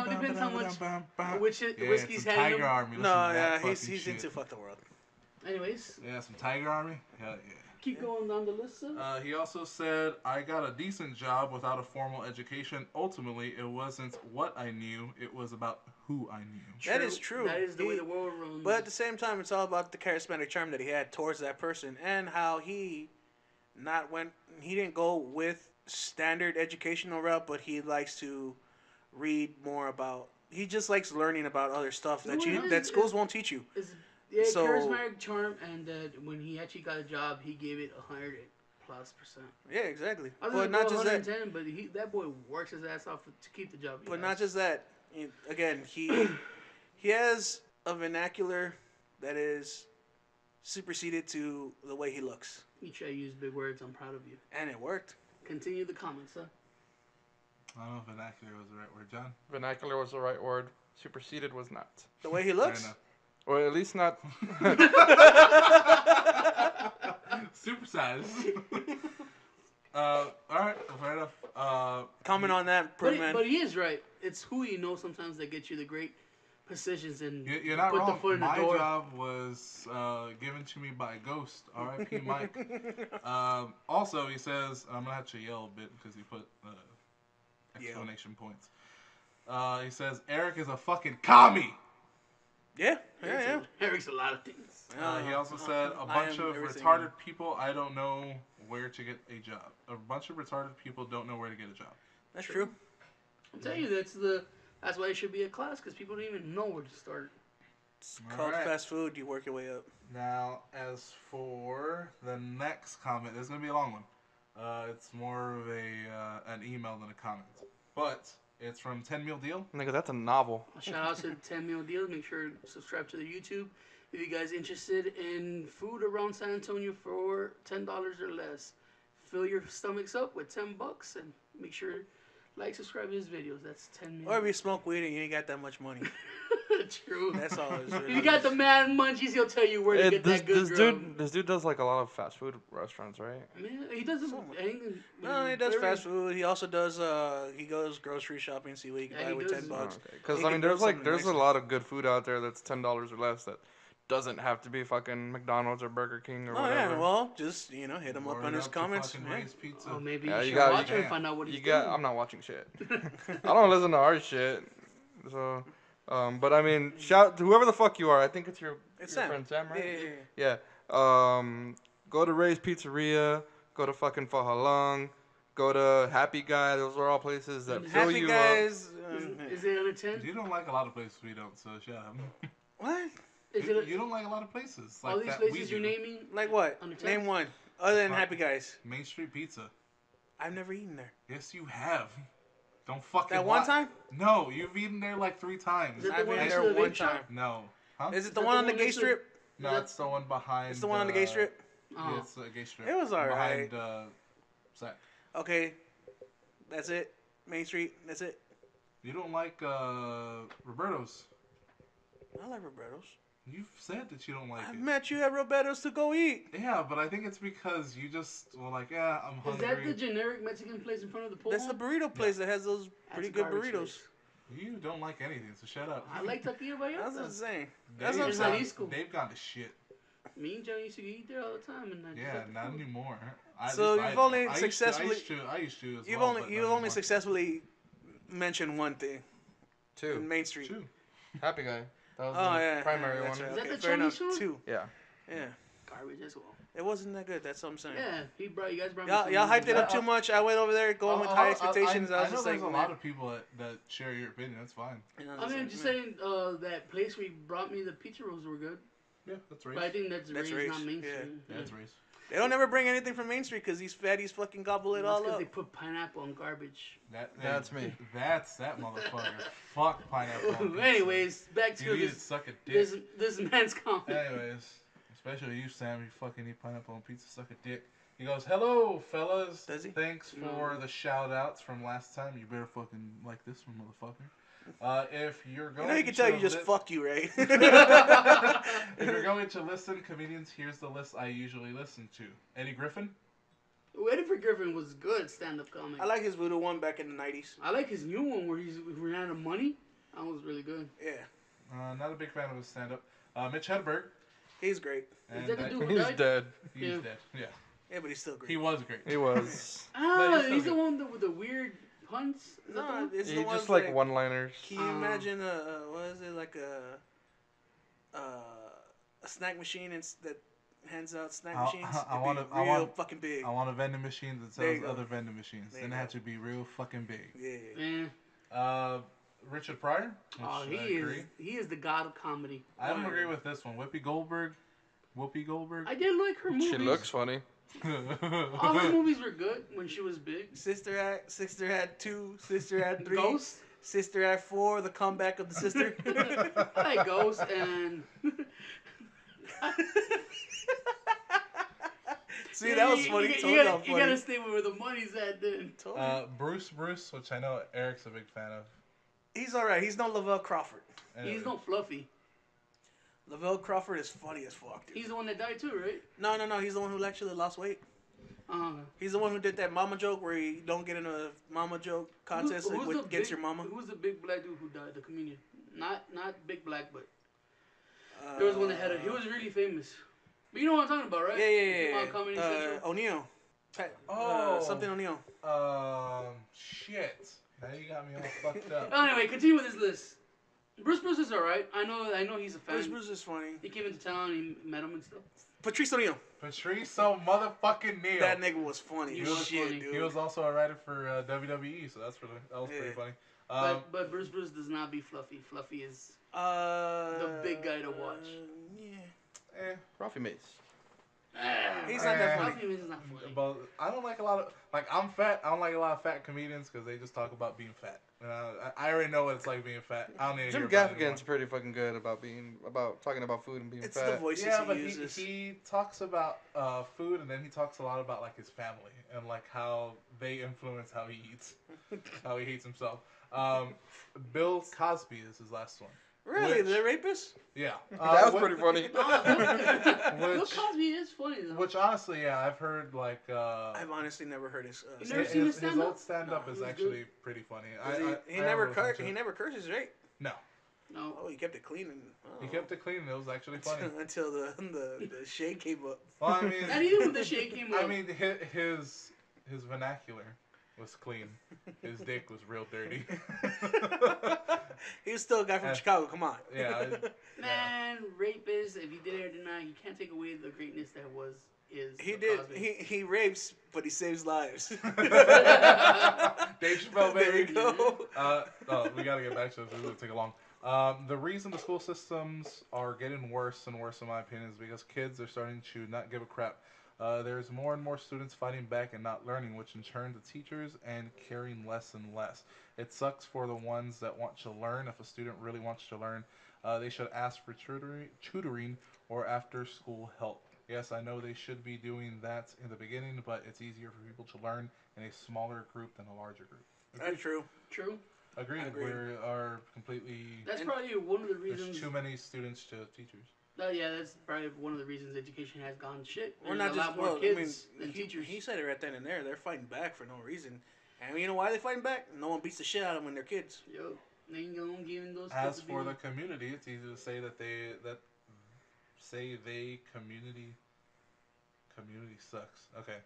It depends how much whiskey's some handing Tiger him. Army. listen No, to yeah, that he's fucking shit. into fuck the world. Anyways, Yeah, some Tiger Army. Hell yeah. keep going down the list. Sir. He also said, I got a decent job without a formal education. Ultimately, it wasn't what I knew, it was about who I knew. That is true. That is the way He- the world runs. But at the same time, it's all about the charismatic charm that he had towards that person and how he didn't go with standard educational route, but he likes to read more about. He just likes learning about other stuff You know what it is? that schools won't teach you. Yeah, So- charismatic charm, and that when he actually got a job, he gave it 100+%. Yeah, exactly. I was But not just that. 110, but that boy works his ass off to keep the job. But not just that. Again, he has a vernacular that is superseded to the way he looks, You try to use big words. I'm proud of you. and it worked. Continue the comments, huh? I don't know if vernacular was the right word, John. Vernacular was the right word. Superseded was not. The way he Fair looks. enough. Or at least not. Supersize. Alright, well, fair enough. Comment on that, But, Prune Man. but he is right. It's who you know sometimes that gets you the great positions and You're not put wrong. the foot in the My door. job was given to me by Ghost, R.I.P. Mike. Also, he says, I'm going to have to yell a bit because he put exclamation points. He says Eric is a fucking commie. Yeah, yeah. Eric's a lot of things. He also said a I bunch am of everything. retarded people. I don't know where to get a job. A bunch of retarded people don't know where to get a job. That's true. I'll tell you, that's why it should be a class, because people don't even know where to start. It's called fast food. You work your way up. Now, as for the next comment, it's gonna be a long one. It's more of an email than a comment, but it's from 10 Meal Deal. Nigga, that's a novel. Shout out to 10 Meal Deals. Make sure to subscribe to the YouTube. If you guys interested in food around San Antonio for $10 or less, fill your stomachs up with $10 and make sure like, subscribe to his videos. That's 10 Or if you smoke weed and you ain't got that much money. True. That's all. If you got the man munchies, he'll tell you where to get that good grub. This dude does like a lot of fast food restaurants, right? Man, he doesn't. No, he does fast food. He also does. He goes grocery shopping, see what he can buy with $10. Because I mean, there's a lot of good food out there that's $10 or less that doesn't have to be fucking McDonald's or Burger King or whatever. Yeah, well, just hit him up on his comments. Pizza. Oh, maybe Yeah, you should watch him and find out what he's doing. I'm not watching shit. I don't listen to our shit. So, but I mean, shout to whoever the fuck you are. I think it's your Sam. friend Sam, right? Yeah. Go to Ray's Pizzeria. Go to fucking Fajalong. Go to Happy Guy. Those are all places that fill you up. Is it on a 10? You don't like a lot of places we don't, so shut up. What? You don't like a lot of places. Like all these places you're naming? Like what? Name one. Other than Happy Guys. Main Street Pizza. I've never eaten there. Yes, you have. Don't fucking that one time? No, you've eaten there like 3 times. I've eaten there one time. No. Huh? Is it the one on the gay strip? No, it's the one behind. It's the one on the gay strip? Yeah, it's the gay strip. It was alright. Behind Sac. Okay. That's it. Main Street. That's it. You don't like Roberto's? I like Roberto's. You've said that you don't like it. I met you at Roberto's to go eat. Yeah, but I think it's because you just were like, yeah, I'm hungry. Is that the generic Mexican place in front of the pool? That's the burrito place that has those pretty good burritos. Place. You don't like anything, so shut up. I like Taquilla Vallarta. That's what I'm saying. That's what I'm saying. They've gone to shit. Me and John used to eat there all the time. And not anymore. You've only successfully... I used to as you've well, only successfully mentioned one thing. 2. In Main Street. 2. Happy Guy. That was the primary one. Right. Is that the fair Chinese enough. food? 2. Yeah. Garbage as well. It wasn't that good. That's what I'm saying. Yeah, you guys brought me y'all hyped it up too much. I went over there going with high expectations. I was just like, there's a lot of people that share your opinion. That's fine. I'm just saying that place where you brought me the pizza rolls were good. Yeah, that's race. But I think that's race, not Main Street. Yeah, that's race. They don't ever bring anything from Main Street because these fatties fucking gobble it all up. They put pineapple on garbage. That's me. That's that motherfucker. Fuck pineapple. Anyways, back to suck a dick. This man's comment. Anyways, especially you, Sam. You fucking eat pineapple on pizza, suck a dick. He goes, "Hello, fellas. Does he? Thanks for the shout outs from last time. You better fucking like this one, motherfucker. If you're going, you can tell you just fuck you, right? If you're going to listen, comedians, here's the list I usually listen to. Eddie Griffin. Eddie Griffin was good stand-up comic. I like his voodoo one back in the 90s. I like his new one where he ran out of money. That was really good. Yeah. Not a big fan of his stand-up. Mitch Hedberg. He's great. Is that the dude who He's died? dead. He's dead. Yeah. Yeah, but he's still great. He was great. He was. He's the one with the weird puns. No, it's the He ones just like one-liners. Can you imagine what is it, like a snack machine that hands out snack machines? I want fucking big. I want a vending machine that sells other vending machines. Then it had to be real fucking big. Yeah. Richard Pryor. He is the god of comedy. I don't agree with this one. Whoopi Goldberg. I did like her movies. She looks funny. All her movies were good when she was big. Sister Act 2, Sister Act 3, Ghost, Sister Act 4, The Comeback of the Sister. I like Ghost and. See, that was funny. You gotta stay where the money's at, then. Bruce, which I know Eric's a big fan of. He's alright. He's no Lavelle Crawford. Anyway. He's no Fluffy. Lavelle Crawford is funny as fuck, dude. He's the one that died too, right? No. He's the one who actually lost weight. He's the one who did that mama joke where you don't get in a mama joke contest against your mama. Who was the big black dude who died? The comedian. Not Big Black, but there was one that he was really famous. But you know what I'm talking about, right? Yeah. Comedy Central. O'Neal. Oh. Something O'Neal. Shit. Now you got me all fucked up. Anyway, continue with his list. Bruce is alright. I know he's a fan. Bruce is funny. He came into town, he met him and stuff. Patrice O'Neal. Patrice motherfucking Neal. That nigga was funny. He was Shit, funny. dude. He was also a writer for WWE, so that was pretty funny. But Bruce does not be Fluffy. Fluffy is the big guy to watch. Yeah. Ralphie Mace. He's not that funny. Fluffy is not funny. But I don't like a lot of I'm fat. I don't like a lot of fat comedians because they just talk about being fat. I already know what it's like being fat. I don't need to Jim hear about it Gaffigan's pretty fucking good about talking about food and being It's fat. the voices yeah, he but uses. he talks about food, and then he talks a lot about like his family and like how they influence how he eats, how he hates himself. Bill Cosby is his last one. Really? The rapist? Yeah, That was pretty funny. Bill Cosby is funny though. Which honestly, yeah, I've heard like. I've honestly never heard his. You never seen his his stand-up? old stand-up No, is it was actually good. pretty funny. He never curses, right? No, No. Oh, he kept it clean. he kept it clean. And it was actually funny. Until the shade came up. Well, I mean, And even with the shake came up. I mean, his vernacular was clean. His dick was real dirty. He was still a guy from Chicago. Come on. Yeah. Man, rapist, if he did it or did not, you can't take away the greatness that is. He Bill did. Cosby. He rapes, but he saves lives. Dave Chappelle, baby. There you go. We gotta get back to this. This is gonna take a long. The reason the school systems are getting worse and worse, in my opinion, is because kids are starting to not give a crap. There's more and more students fighting back and not learning, which in turn the teachers and caring less and less. It sucks for the ones that want to learn. If a student really wants to learn, they should ask for tutoring or after-school help. Yes, I know they should be doing that in the beginning, but it's easier for people to learn in a smaller group than a larger group. That's true. True. Agreed. Agreed. We are completely. That's probably one of the reasons. There's too many students to teachers. Yeah, that's probably one of the reasons education has gone shit. We're There's not a just lot more well, kids I mean, than teachers. He said it right then and there. They're fighting back for no reason. And you know why they're fighting back? No one beats the shit out of them when they're kids. Yo, they ain't gonna give those. As kids for the the community, it's easy to say that community sucks. Okay,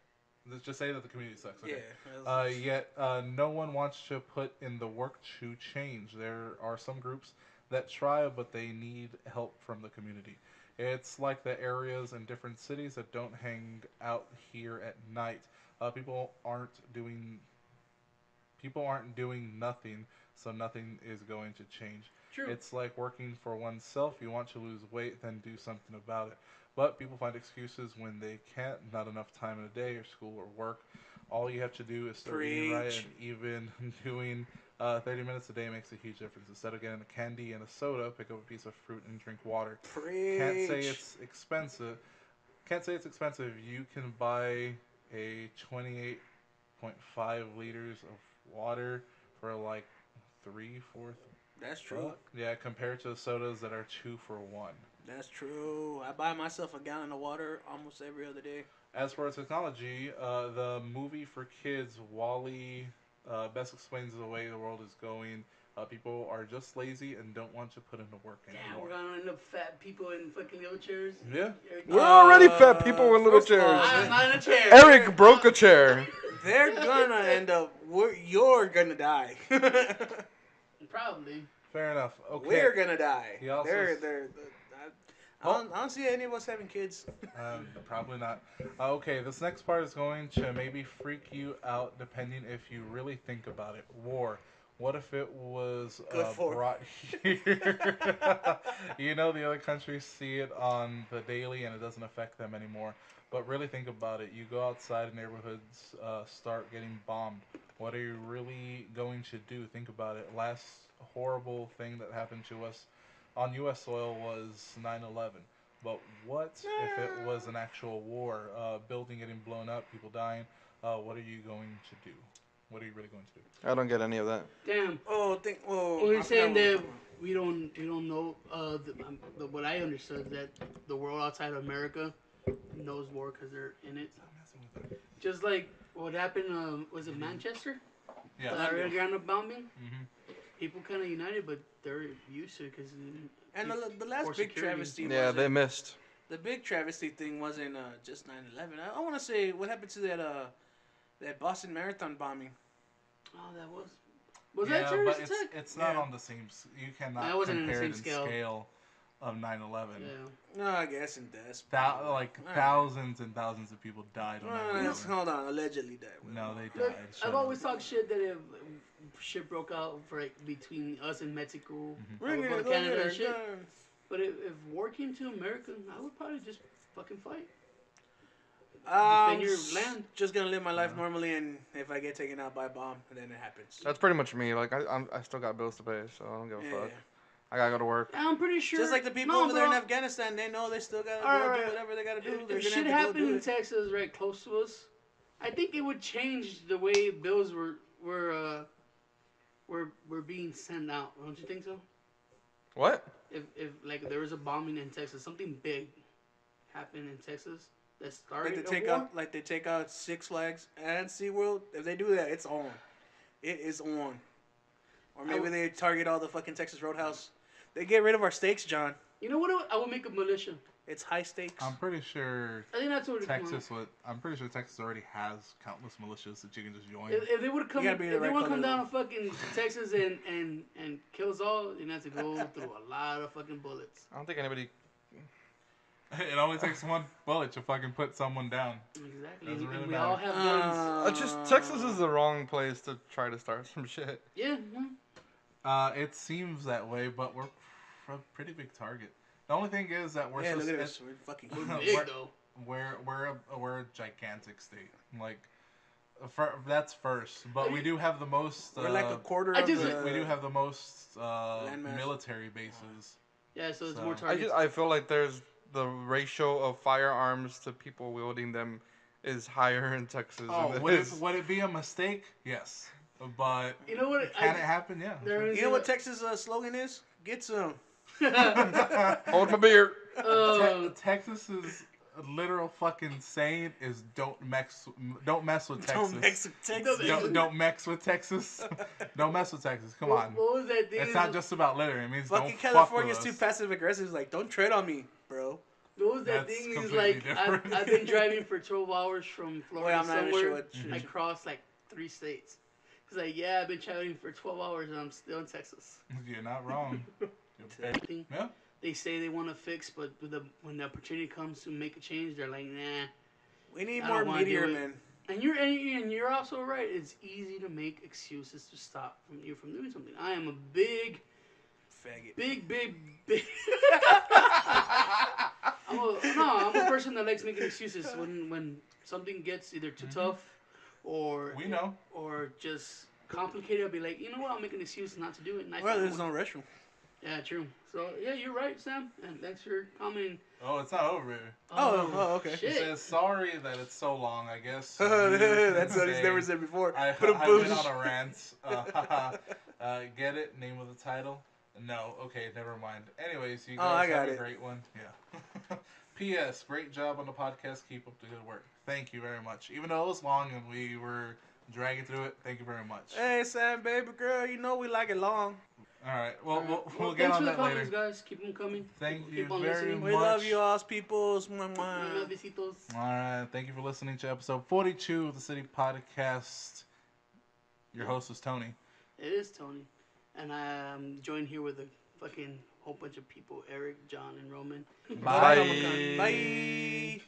let's just say that the community sucks. Okay. Yeah. Yet no one wants to put in the work to change. There are some groups that try, but they need help from the community. It's like the areas in different cities that don't hang out here at night. People aren't doing nothing, so nothing is going to change. True. It's like working for oneself. You want to lose weight, then do something about it. But people find excuses when they can't, not enough time in a day or school or work. All you have to do is start eating right, and even doing 30 minutes a day makes a huge difference. Instead of getting a candy and a soda, pick up a piece of fruit and drink water. Preach. Can't say it's expensive. You can buy a 28.5 liters of water for like 3-4. That's true. Yeah, compared to the sodas that are 2 for $1. That's true. I buy myself a gallon of water almost every other day. As for technology, the movie for kids, WALL-E, best explains the way the world is going. People are just lazy and don't want to put in the work Damn, anymore. we're gonna end up fat people in fucking wheelchairs. Yeah. We're already fat people with little first of all, chairs. I'm not in a chair. Eric broke a chair. They're gonna end up. You're gonna die. Probably. Fair enough. Okay. We're gonna die. He also I don't see any of us having kids. Probably not. Okay, this next part is going to maybe freak you out depending if you really think about it. War. What if it was brought here? You know, the other countries see it on the daily and it doesn't affect them anymore. But really think about it. You go outside and neighborhoods start getting bombed. What are you really going to do? Think about it. Last horrible thing that happened to us on U.S. soil was 9/11. But what if it was an actual war? Building getting blown up, people dying. What are you going to do? What are you really going to do? I don't get any of that. Damn. Well, You're saying that we don't know. What I understood is that the world outside of America knows war because they're in it. Just like what happened. Was it Manchester? Yeah. The Ariana bombing. Mm-hmm. People kind of united, but they're used to it because. And the last big travesty. Yeah, they missed. The big travesty thing wasn't just 9/11. I want to say what happened to that Boston Marathon bombing. Oh, that was. Was that yeah, terrorist but attack? it's not Yeah. on the same. You cannot I wasn't in the compare same it in scale. scale of 9/11. Yeah. No, I guess in deaths. Like thousands and thousands of people died on 9/11. Hold on, allegedly died. No, they Look, died. I've Shut always up. talked shit that if shit broke out for like, between us and Mexico, Mm-hmm. I would go to Canada and shit. But if war came to America, I would probably just fucking fight. Defend your land. Just gonna live my life normally, and if I get taken out by a bomb, then it happens. That's pretty much me. Like I still got bills to pay, so I don't give a Yeah. fuck. I gotta go to work. I'm pretty sure. Just like the people over there in Afghanistan, they know they still gotta go do whatever they gotta do. If They're shit gonna have to happened go do in it. Texas, right close to us, I think it would change the way bills were being sent out. Don't you think so? What? If like there was a bombing in Texas, something big happened in Texas that started Like they take out Six Flags and SeaWorld. If they do that, it's on. It is on. Or maybe they target all the fucking Texas Roadhouse. They get rid of our stakes, John. You know what? I would make a militia. It's high stakes. I'm pretty sure I think that's what Texas already has countless militias that you can just join. If they would come, You gotta be if the they right want to come color, down to fucking Texas and kill us all, you have to go through a lot of fucking bullets. I don't think anybody. It only takes one bullet to fucking put someone down. Exactly. Doesn't really And we matter. all have guns. Just Texas is the wrong place to try to start some shit. Yeah. It seems that way, but we're a pretty big target. The only thing is that we're look at us. We're fucking Big though. we're a gigantic state. Like, that's first, but we do have the most. We're like a quarter I of just- the... We do have the most Landmass. military bases. Yeah, so it's So- more targets. I feel like there's the ratio of firearms to people wielding them is higher in Texas. Oh, than would it is. would it be a mistake? Yes, but You know what? can it happen? Yeah. There is You know what Texas' slogan is? Get some. Hold my beer. Texas's literal fucking saying is don't mess with Texas. Don't mix with Texas. Don't mess with Texas. Don't mess with Texas. Come on. What was that thing? It's not just about littering. It means Fucking don't California's fuck too with us. passive aggressive. Like, don't tread on me, bro. What was that That's thing? He's completely like, different. I've been driving for 12 hours from Florida I'm not even somewhere. sure what- I crossed like 3 states. He's like, yeah, I've been traveling for 12 hours and I'm still in Texas. You're not wrong. Everything Yeah. they say they want to fix, but when the opportunity comes to make a change, they're like, nah. We need I more don't wanna meteor do it. men. And you're also right. It's easy to make excuses to stop you from doing something. I am a big Faggot. I'm a person that likes making excuses when something gets either too tough or We know. or just complicated. I'll be like, you know what? I'll make an excuse not to do it. And I Well, find there's one. no restroom. Yeah, true. So yeah, you're right, Sam. And thanks for commenting. Oh, it's not over. Oh, okay. He Shit. says sorry that it's so long. I guess. That's what he's never said before. I Put a went boosh. on a rant. Get it? Name of the title? No. Okay, never mind. Anyways, you I guys got have a it. great one. Yeah. P.S. Great job on the podcast. Keep up the good work. Thank you very much. Even though it was long and we were dragging through it, thank you very much. Hey, Sam, baby girl, you know we like it long. All right. Well, All right. we'll get thanks on for the that comments, later. guys. Keep them coming. Thank Keep you on very listening. much. We love you all, peoples. Una besitos. All right. Thank you for listening to episode 42 of the City Podcast. Your host is Tony. It is Tony, and I'm joined here with a fucking whole bunch of people: Eric, John, and Roman. Bye. Bye.